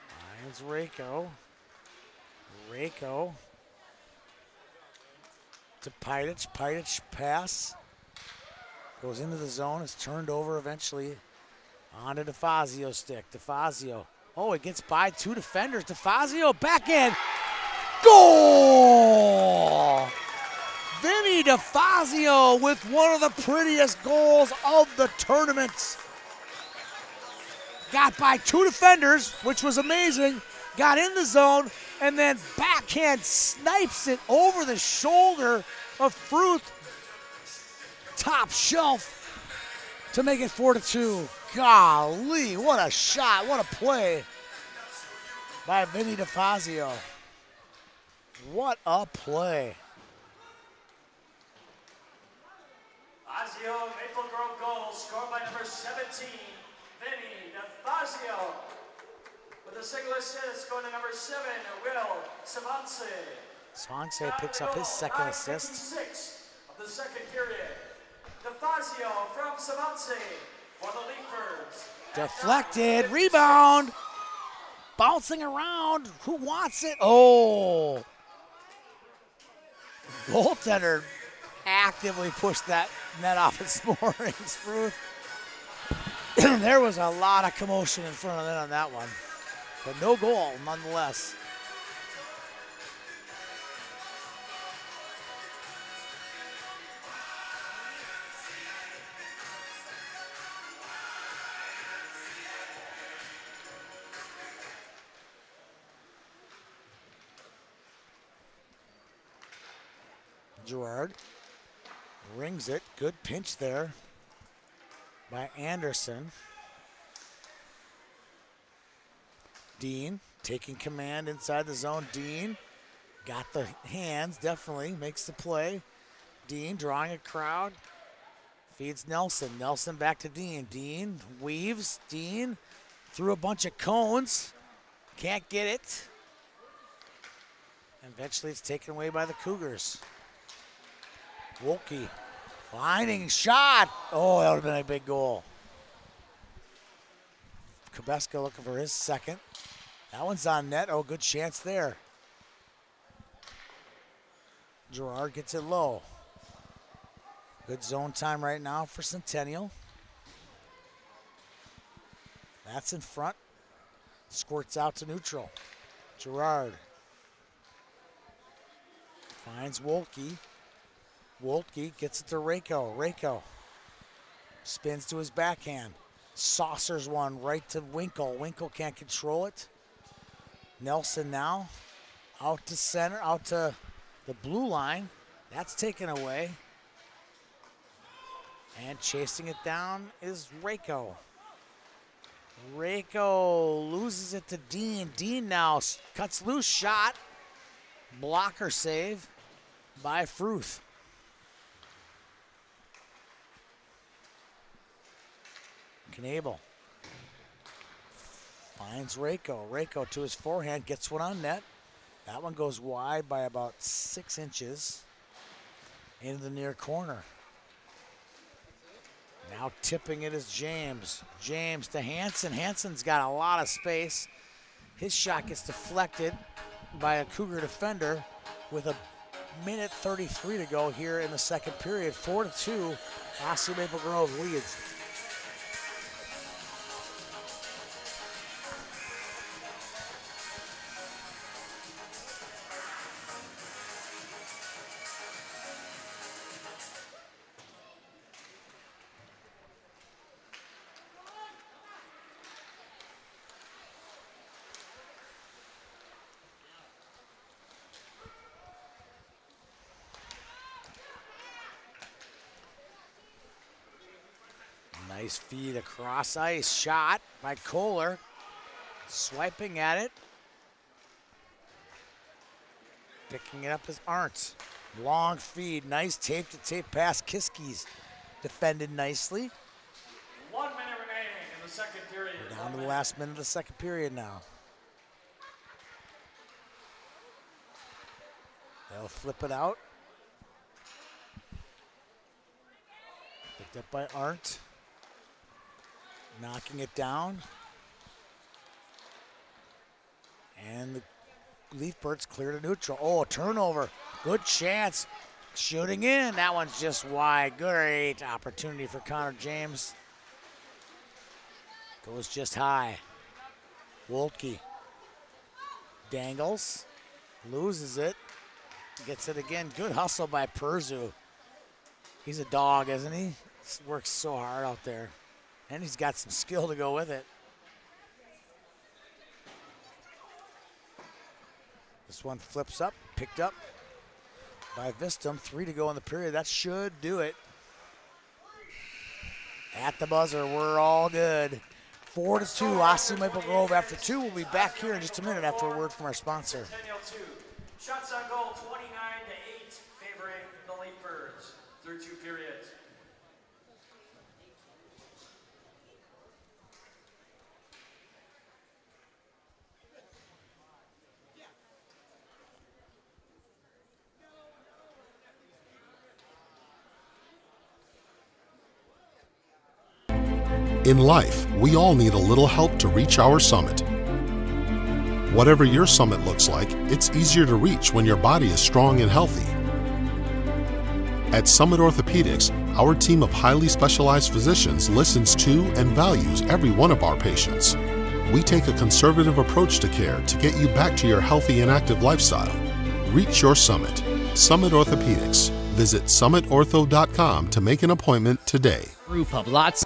Finds Rako. Rako. To Pidich. Pidich pass. Goes into the zone. It's turned over eventually. On to DeFazio's stick. DeFazio. Oh, it gets by two defenders. DeFazio backhand. Goal! Vinny DeFazio with one of the prettiest goals of the tournament. Got by two defenders, which was amazing. Got in the zone, and then backhand snipes it over the shoulder of Fruth. Top shelf to make it 4-2. Golly, what a shot, what a play by Vinny DeFazio. What a play. Osseo Maple Grove goal scored by number 17, Vinny DeFazio. With a single assist going to number 7, Will Savance. Savance picks up his second assist. 9:56 of the second period. DeFazio from Savance for the Leafers. Deflected, rebound, bouncing around. Who wants it? Oh. Goaltender actively pushed that net off its moorings. Ruth. There was a lot of commotion in front of it on that one, but no goal nonetheless. Gerard rings it. Good pinch there by Anderson. Dean taking command inside the zone. Dean got the hands, definitely makes the play. Dean drawing a crowd. Feeds Nelson. Nelson back to Dean. Dean weaves. Dean through a bunch of cones. Can't get it. And eventually it's taken away by the Cougars. Wolke finding shot. Oh, that would have been a big goal. Kubeska looking for his second. That one's on net. Oh, good chance there. Gerard gets it low. Good zone time right now for Centennial. That's in front. Squirts out to neutral. Gerard finds Wolke. Wolke gets it to Rako. Rako spins to his backhand. Saucers one right to Winkle. Winkle can't control it. Nelson now out to center, out to the blue line. That's taken away. And chasing it down is Rako. Rako loses it to Dean. Dean now cuts loose, shot. Blocker save by Fruth. Knabel finds Rako. Rako to his forehand, gets one on net. That one goes wide by about 6 inches into the near corner. Now tipping it is James. James to Hansen. Hansen's got a lot of space. His shot gets deflected by a Cougar defender with a minute 33 to go here in the second period. 4-2, Osseo Maple Grove leads. Nice feed across ice. Shot by Kohler. Swiping at it. Picking it up is Arndt. Long feed. Nice tape-to-tape pass. Kiski's defended nicely. 1 minute remaining in the second period. We're down to the last minute of the second period now. They'll flip it out. Picked up by Arndt. Knocking it down. And the Leafbirds clear to neutral. Oh, turnover. Good chance. Shooting in. That one's just wide. Great opportunity for Connor James. Goes just high. Wolke dangles. Loses it. Gets it again. Good hustle by Perzu. He's a dog, isn't he? Works so hard out there. And he's got some skill to go with it. This one flips up, picked up by Vistum. 3 to go in the period. That should do it. At the buzzer, we're all good. 4-2, Osseo Maple Grove after 2. We'll be back here in just a minute after a word from our sponsor. Centennial 2. Shots on goal 29-8, favoring the Leafbirds through 2 periods. In life, we all need a little help to reach our summit. Whatever your summit looks like, it's easier to reach when your body is strong and healthy. At Summit Orthopedics, our team of highly specialized physicians listens to and values every one of our patients. We take a conservative approach to care to get you back to your healthy and active lifestyle. Reach your summit. Summit Orthopedics. Visit summitortho.com to make an appointment today. Brew Pub, lots.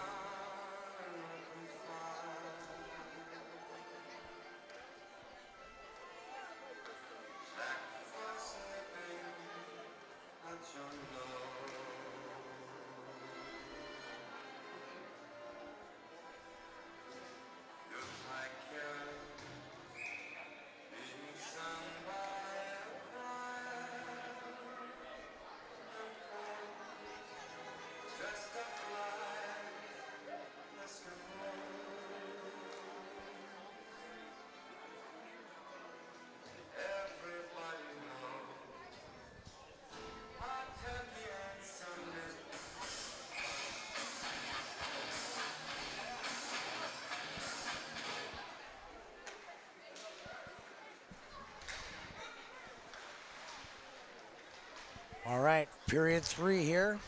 All right, period 3 here.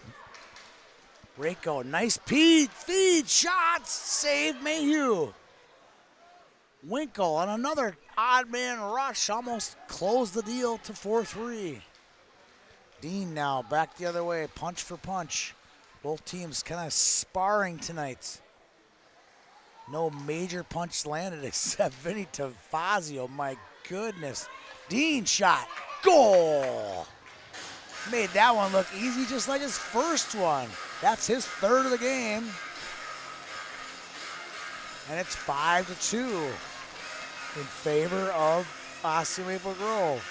Rako, nice feed, shots, save Mayhew. Winkle on another odd man rush, almost closed the deal to 4-3. Dean now back the other way, punch for punch. Both teams kind of sparring tonight. No major punch landed except Vinny Tavazio, my goodness. Dean shot, goal! Made that one look easy just like his first one. That's his third of the game. And it's 5-2 in favor of Osseo Maple Grove.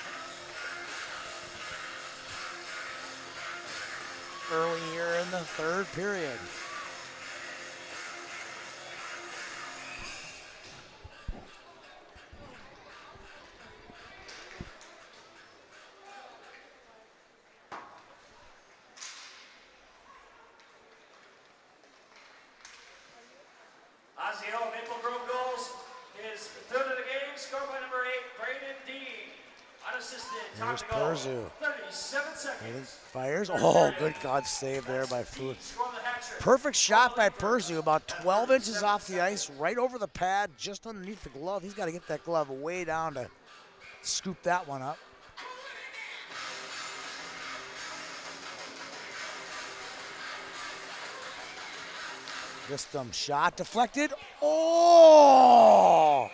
Early here in the third period. Osseo Maple Grove goals. His third of the game, scored by number 8, Brayden Dean. Unassisted, time Here's to go. Perzu. 37 I think seconds. fires. Oh, good God save there by Fruth. Scored the hat trick. Perfect shot by Perzu, about 12 inches off the ice, right over the pad, just underneath the glove. He's got to get that glove way down to scoop that one up. Just shot deflected. Oh!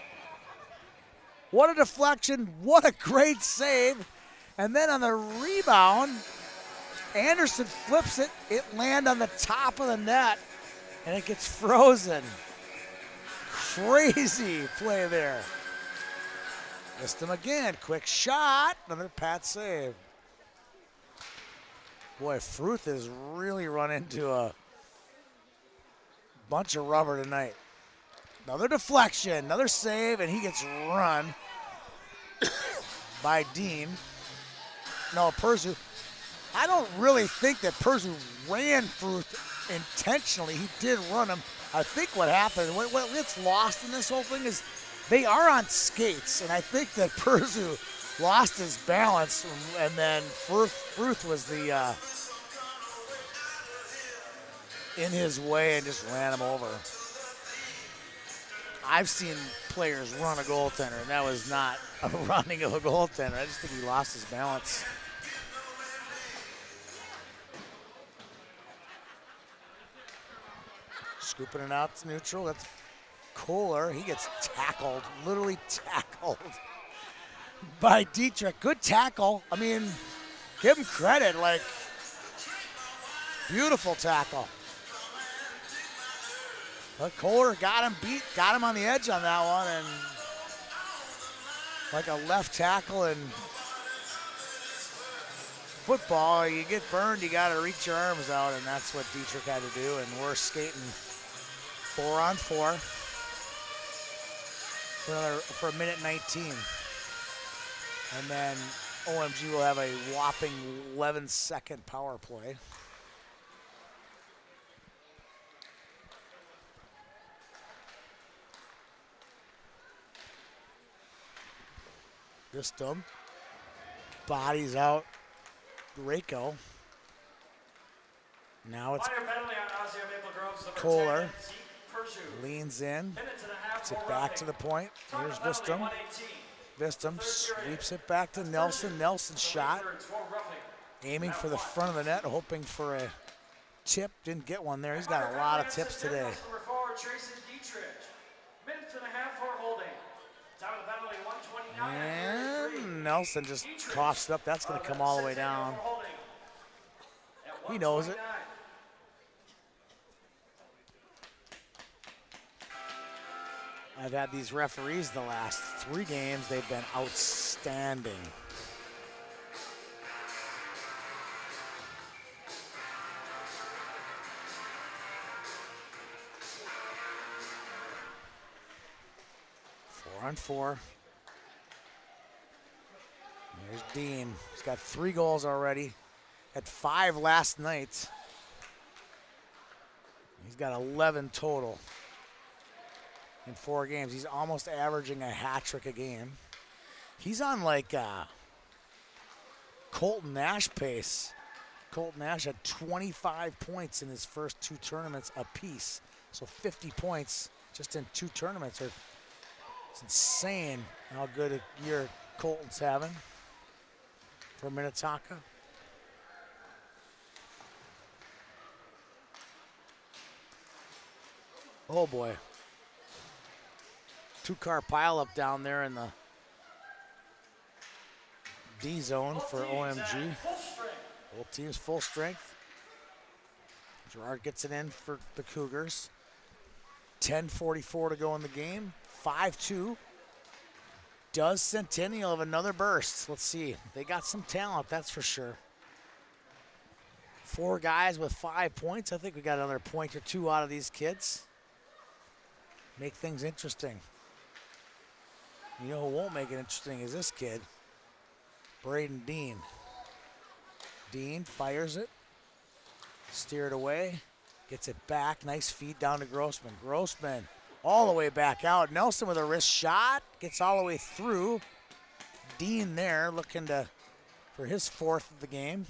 What a deflection. What a great save. And then on the rebound, Anderson flips it. It lands on the top of the net, and it gets frozen. Crazy play there. Missed him again. Quick shot. Another Pat save. Boy, Fruth has really run into a bunch of rubber tonight. Another deflection, another save, and he gets run by Dean. No, Perzu. I don't really think that Perzu ran Fruth intentionally. He did run him. I think what happened, what gets lost in this whole thing is they are on skates, and I think that Perzu lost his balance, and then Fruth was the in his way and just ran him over. I've seen players run a goaltender, and that was not a running of a goaltender. I just think he lost his balance. Scooping it out to neutral. That's Kohler. He gets tackled, literally tackled by Dietrich. Good tackle. I mean, give him credit. Like, beautiful tackle. But Kohler got him beat, got him on the edge on that one, and like a left tackle in football, you get burned, you got to reach your arms out, and that's what Dietrich had to do, and we're skating 4-on-4 for a minute 19. And then OMG will have a whopping 11-second power play. System. Bodies out. Rako. Now it's Minor penalty on Osseo Maple Grove's number Kohler. 10, Zeke Perzu. Leans in. Minute and a half Gets it for back roughing. to the point. Time Here's to penalty, Vistum. 118. Vistum sweeps it back to Nelson. Nelson shot. Thirds for roughing. Aiming for the front of the net, hoping for a tip. Didn't get one there. He's got a lot of tips today. Number 4, Tracy Dietrich. Minute and a half for holding. Time of the penalty, 129. And Nelson just coughs it up. That's going to come all the way down. He knows it. I've had these referees the last 3 games. They've been outstanding. Four on 4. Here's Dean. He's got 3 goals already. Had 5 last night. He's got 11 total in 4 games. He's almost averaging a hat trick a game. He's on like Colton Nash pace Colton Nash had 25 points in his first 2 tournaments apiece. So 50 points just in 2 tournaments. It's insane how good a year Colton's having for Minnetonka. Oh boy. 2-car pileup down there in the D zone for OMG. Both teams full strength. Gerard gets it in for the Cougars. 10:44 to go in the game. 5-2. Does Centennial have another burst? Let's see. They got some talent, that's for sure. 4 guys with 5 points. I think we got another point or 2 out of these kids. Make things interesting. You know who won't make it interesting is this kid, Braden Dean. Dean fires it, steered away, gets it back. Nice feed down to Grossman. Grossman all the way back out. Nelson with a wrist shot, gets all the way through. Dean there looking for his 4th of the game.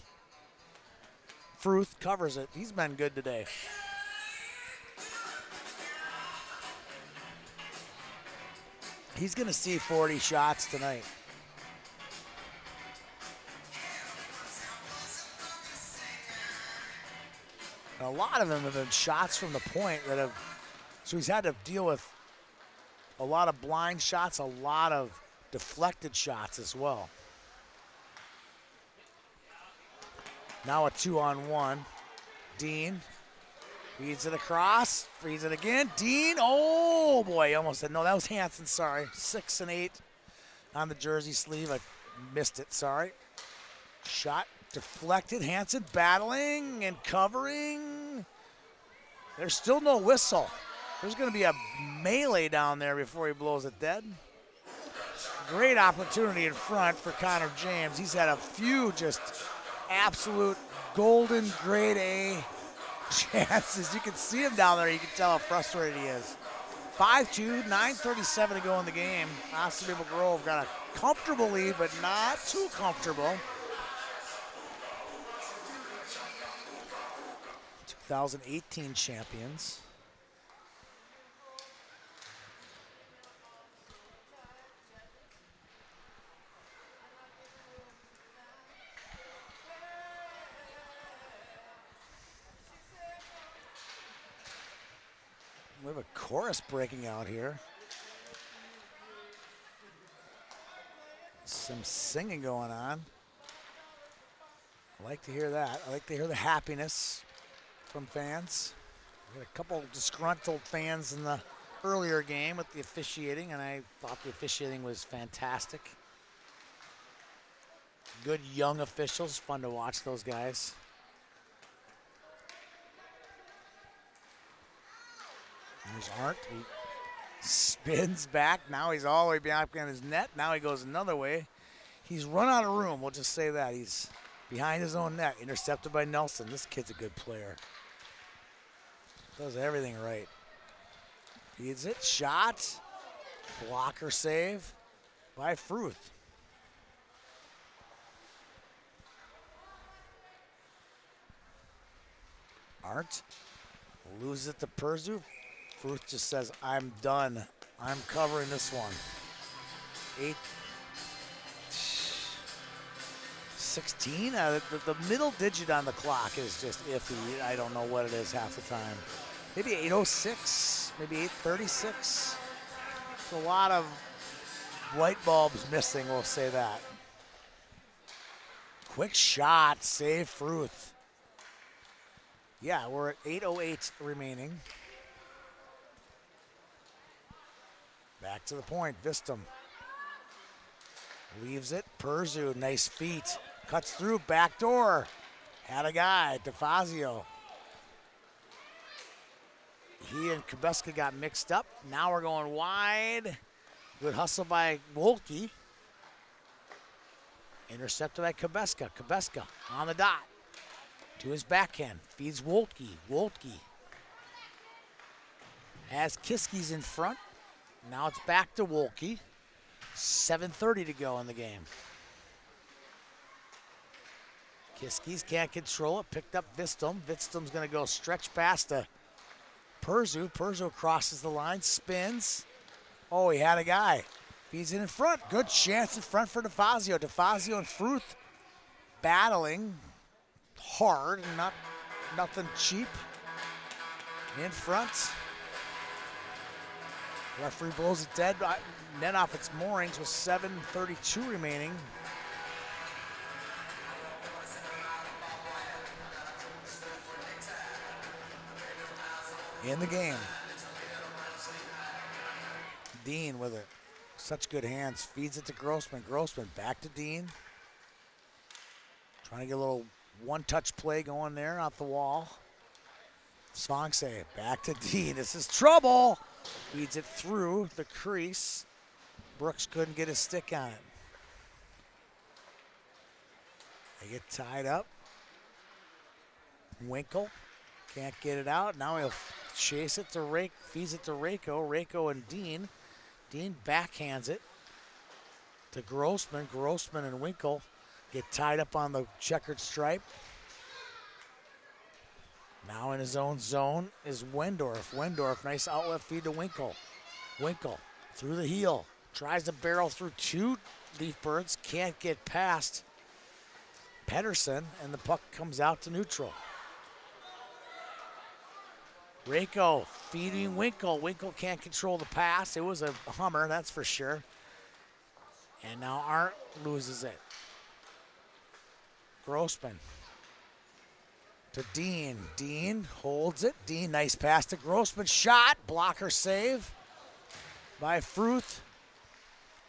Fruth covers it. He's been good today. He's going to see 40 shots tonight. A lot of them have been shots from the point so he's had to deal with a lot of blind shots, a lot of deflected shots as well. Now a 2-on-1. Dean feeds it across, feeds it again. Dean, oh boy, almost said, no, that was Hansen, sorry. 6 and 8 on the jersey sleeve. I missed it, sorry. Shot deflected. Hansen battling and covering. There's still no whistle. There's going to be a melee down there before he blows it dead. Great opportunity in front for Connor James. He's had a few just absolute golden grade A chances. You can see him down there. You can tell how frustrated he is. 5-2, 9:37 to go in the game. Osseo Grove got a comfortable lead, but not too comfortable. 2018 champions. We have a chorus breaking out here. Some singing going on. I like to hear that. I like to hear the happiness from fans. We had a couple disgruntled fans in the earlier game with the officiating, and I thought the officiating was fantastic. Good young officials, fun to watch those guys. There's Arndt, he spins back. Now he's all the way back on his net. Now he goes another way. He's run out of room, we'll just say that. He's behind his own net, intercepted by Nelson. This kid's a good player. Does everything right. Feeds it, shot, blocker save by Fruth. Arndt loses it to Perzu. Fruth just says, I'm done. I'm covering this one. 8:16. The middle digit on the clock is just iffy. I don't know what it is half the time. Maybe 8:06, maybe 8:36. A lot of light bulbs missing, we'll say that. Quick shot, save Fruth. Yeah, we're at 8:08 remaining. Back to the point, Vistum. Leaves it, Perzu, nice feet. Cuts through, back door. Had a guy, DeFazio. He and Kubeska got mixed up. Now we're going wide. Good hustle by Wolke. Intercepted by Kubeska. Kubeska on the dot. To his backhand. Feeds Wolke. Wolke has Kiski's in front. Now it's back to Wolke. 7:30 to go in the game. Kiskis can't control it. Picked up Vistum. Vistum's going to go stretch past to Perzu. Perzu crosses the line, spins. Oh, he had a guy. Feeds it in front. Good chance in front for DeFazio. DeFazio and Fruth battling hard and nothing cheap. In front. Referee blows it dead. Net off its moorings with 7:32 remaining. In the game. Dean with it. Such good hands. Feeds it to Grossman. Grossman back to Dean. Trying to get a little one-touch play going there off the wall. Svangse back to Dean. This is trouble. Feeds it through the crease. Brooks couldn't get his stick on it. They get tied up. Winkle can't get it out. Now he'll chase it to Rake, feeds it to Rako. Rako and Dean. Dean backhands it to Grossman. Grossman and Winkle get tied up on the checkered stripe. Now in his own zone is Wendorf. Wendorf, nice outlet feed to Winkle. Winkle through the heel. Tries to barrel through two Leaf Birds. Can't get past Pedersen, and the puck comes out to neutral. Rako feeding Winkle. Winkle can't control the pass. It was a hummer, that's for sure. And now Arndt loses it. Grossman to Dean. Dean holds it. Dean, nice pass to Grossman. Shot, blocker save by Fruth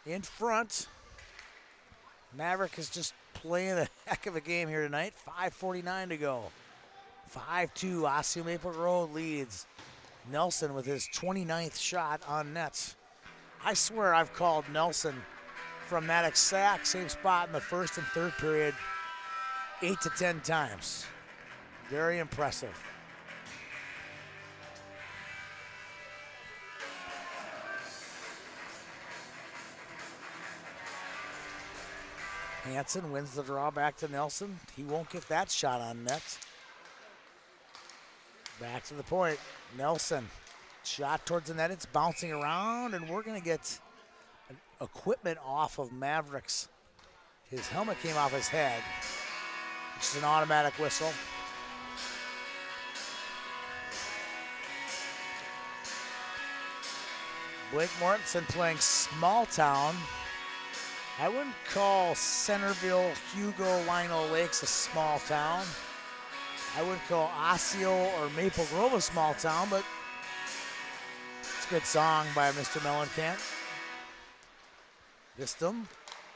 in front. Maverick is just playing a heck of a game here tonight. 5:49 to go. 5-2, Osseo Maple Grove leads. Nelson with his 29th shot on nets. I swear I've called Nelson from that exact same spot in the first and third period 8 to 10 times. Very impressive. Hansen wins the draw back to Nelson. He won't get that shot on net. Back to the point. Nelson, shot towards the net. It's bouncing around, and we're going to get equipment off of Mavericks. His helmet came off his head, which is an automatic whistle. Blake Mortensen playing small town. I wouldn't call Centerville, Hugo, Lino Lakes a small town. I wouldn't call Osseo or Maple Grove a small town, but it's a good song by Mr. Mellencamp. Vistum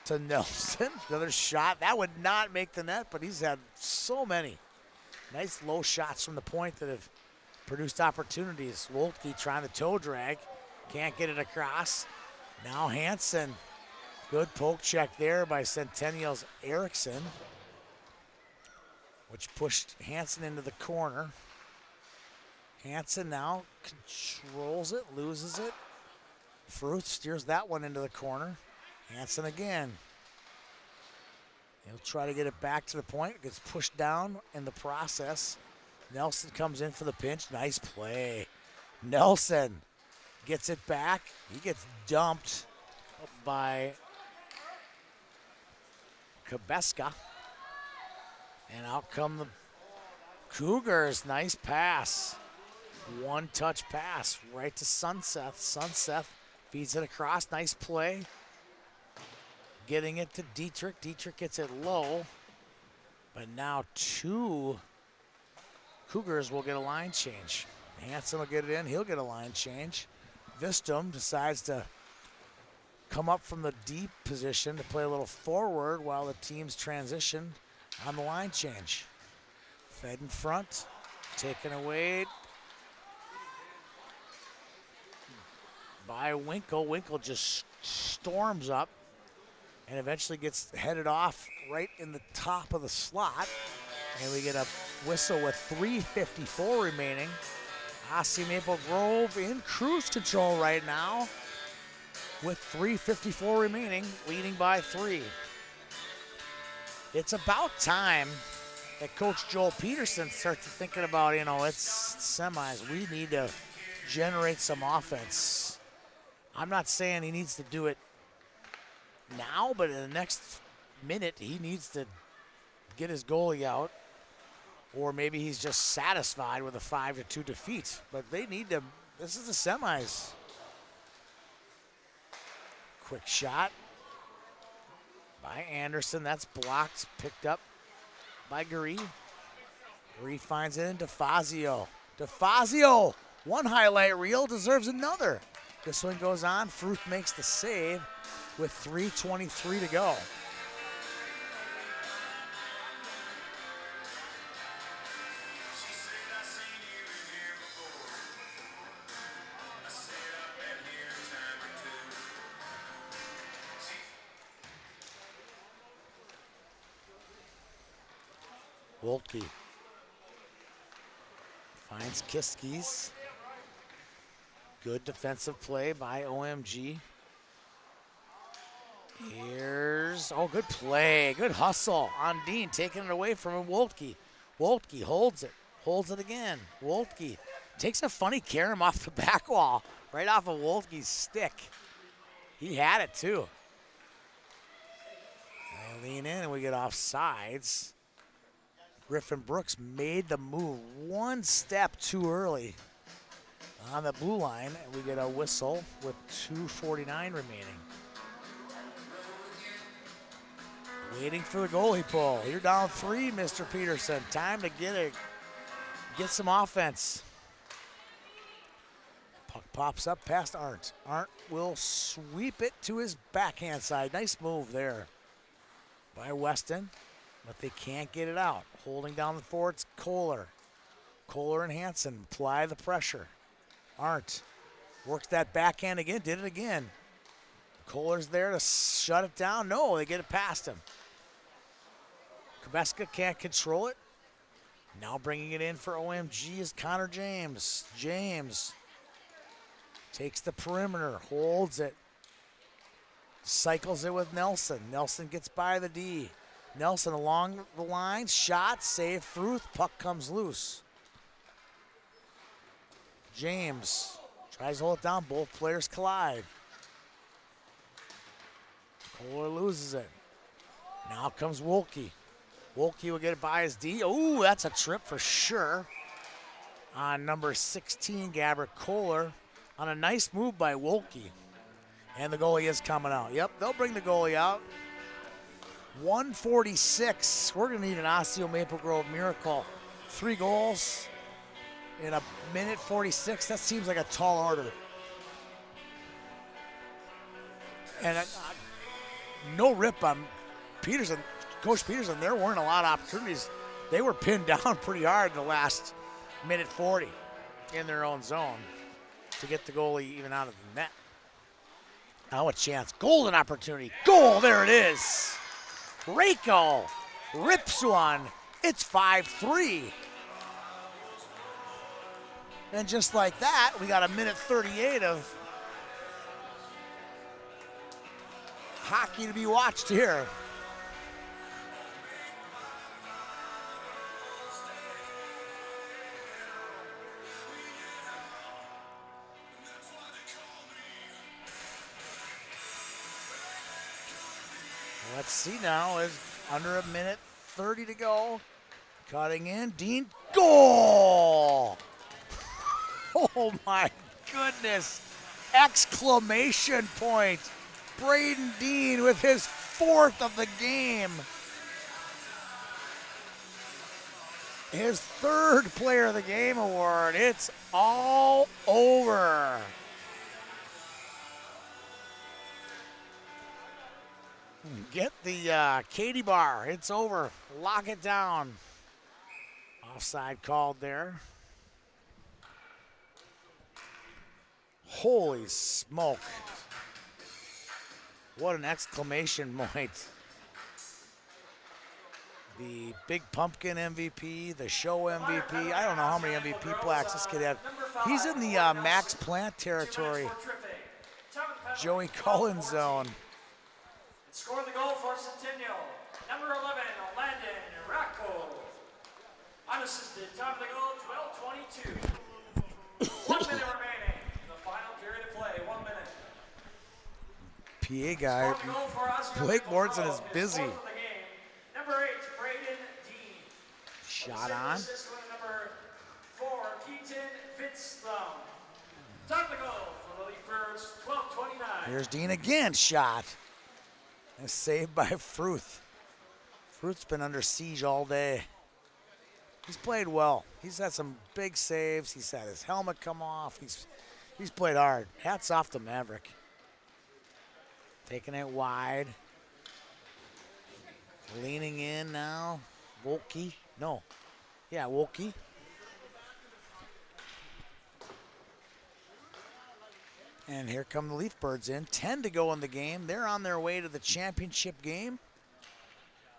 to Nelson. Another shot. That would not make the net, but he's had so many nice low shots from the point that have produced opportunities. Woltke trying to toe drag. Can't get it across. Now Hansen. Good poke check there by Centennial's Erickson, which pushed Hansen into the corner. Hansen now controls it, loses it. Fruth steers that one into the corner. Hansen again. He'll try to get it back to the point. Gets pushed down in the process. Nelson comes in for the pinch. Nice play. Nelson gets it back. He gets dumped by Kabeska. And out come the Cougars. Nice pass. One-touch pass right to Sunseth. Sunseth feeds it across. Nice play. Getting it to Dietrich. Dietrich gets it low. But now two Cougars will get a line change. Hansen will get it in. He'll get a line change. Vistum decides to come up from the deep position to play a little forward while the teams transition on the line change. Fed in front, taken away by Winkle. Winkle just storms up and eventually gets headed off right in the top of the slot. And we get a whistle with 3:54 remaining. Osseo Maple Grove in cruise control right now with 3:54 remaining, leading by 3. It's about time that Coach Joel Peterson starts thinking about, it's semis. We need to generate some offense. I'm not saying he needs to do it now, but in the next minute, he needs to get his goalie out, or maybe he's just satisfied with a 5-2 defeat. But they need to, this is the semis. Quick shot by Anderson. That's blocked, picked up by Gary. Gary finds it into Fazio. DeFazio, one highlight reel deserves another. This one goes on. Fruth makes the save with 3:23 to go. Wolke finds Kiskis. Good defensive play by OMG. Here's, good play. Good hustle on Dean, taking it away from him. Wolke. Wolke holds it again. Wolke takes a funny carom off the back wall, right off of Wolke's stick. He had it too. They lean in and we get off sides. Griffin Brooks made the move one step too early on the blue line. We get a whistle with 2:49 remaining. Waiting for the goalie pull. You're down 3, Mr. Peterson. Time to get some offense. Puck pops up past Arndt. Arndt will sweep it to his backhand side. Nice move there by Weston, but they can't get it out. Holding down the forwards, Kohler. Kohler and Hansen apply the pressure. Arndt works that backhand again, did it again. Kohler's there to shut it down. No, they get it past him. Kubeska can't control it. Now bringing it in for OMG is Connor James. James takes the perimeter, holds it. Cycles it with Nelson. Nelson gets by the D. Nelson along the line, shot, save, Fruth, puck comes loose. James tries to hold it down, both players collide. Kohler loses it. Now comes Wolke. Wolke will get it by his D. Oh, that's a trip for sure. On number 16, Gabriel Kohler, on a nice move by Wolke. And the goalie is coming out. Yep, they'll bring the goalie out. 1:46. We're going to need an Osseo Maple Grove miracle. 3 goals in a minute 46. That seems like a tall order. And no rip on Peterson. Coach Peterson, there weren't a lot of opportunities. They were pinned down pretty hard in the last minute 40 in their own zone to get the goalie even out of the net. Now a chance. Golden opportunity. Goal, there it is. Reiko rips one. It's 5-3. And just like that, we got a minute 38 of hockey to be watched here. Let's see now, is under a minute 30 to go. Cutting in, Dean, goal! Oh my goodness, exclamation point. Braden Dean with his 4th of the game. His 3rd Player of the Game award. It's all over. Get the Katie bar. It's over. Lock it down. Offside called there. Holy smoke. What an exclamation point. The Big Pumpkin MVP, the show MVP. I don't know how many MVP plaques this kid had. He's in the Max Plant territory. Joey Cullen zone. Scored the goal for Centennial, number 11, Landon Racco. unassisted. Time of the goal, 12:22. 1 minute remaining. The final period of play, 1 minute. PA guy, Scoring the goal for Osseo Blake Morrison is fourth busy. of the game. Number 8, Braden Dean. Shot on. Assist going to number 4, Keaton Fitzthum. Time of the goal for the Leafers, 12:29. Here's Dean again, shot. And saved by Fruth. Fruth's been under siege all day. He's played well. He's had some big saves. He's had his helmet come off. He's played hard. Hats off to Maverick. Taking it wide. Leaning in now. Wolke. No. Yeah, Wolke. And here come the Leaf Birds in. 10 to go in the game. They're on their way to the championship game.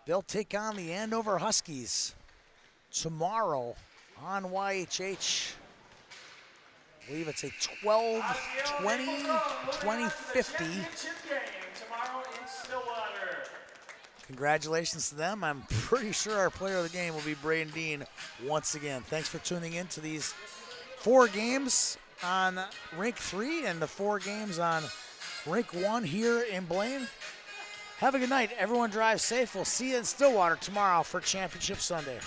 They'll take on the Andover Huskies tomorrow on YHH. I believe it's a 12-20, 20-50. Tomorrow in Stillwater. Congratulations to them. I'm pretty sure our player of the game will be Braden Dean once again. Thanks for tuning in to these 4 games on Rink 3 and the 4 games on Rink 1 here in Blaine. Have a good night. Everyone drive safe. We'll see you in Stillwater tomorrow for Championship Sunday.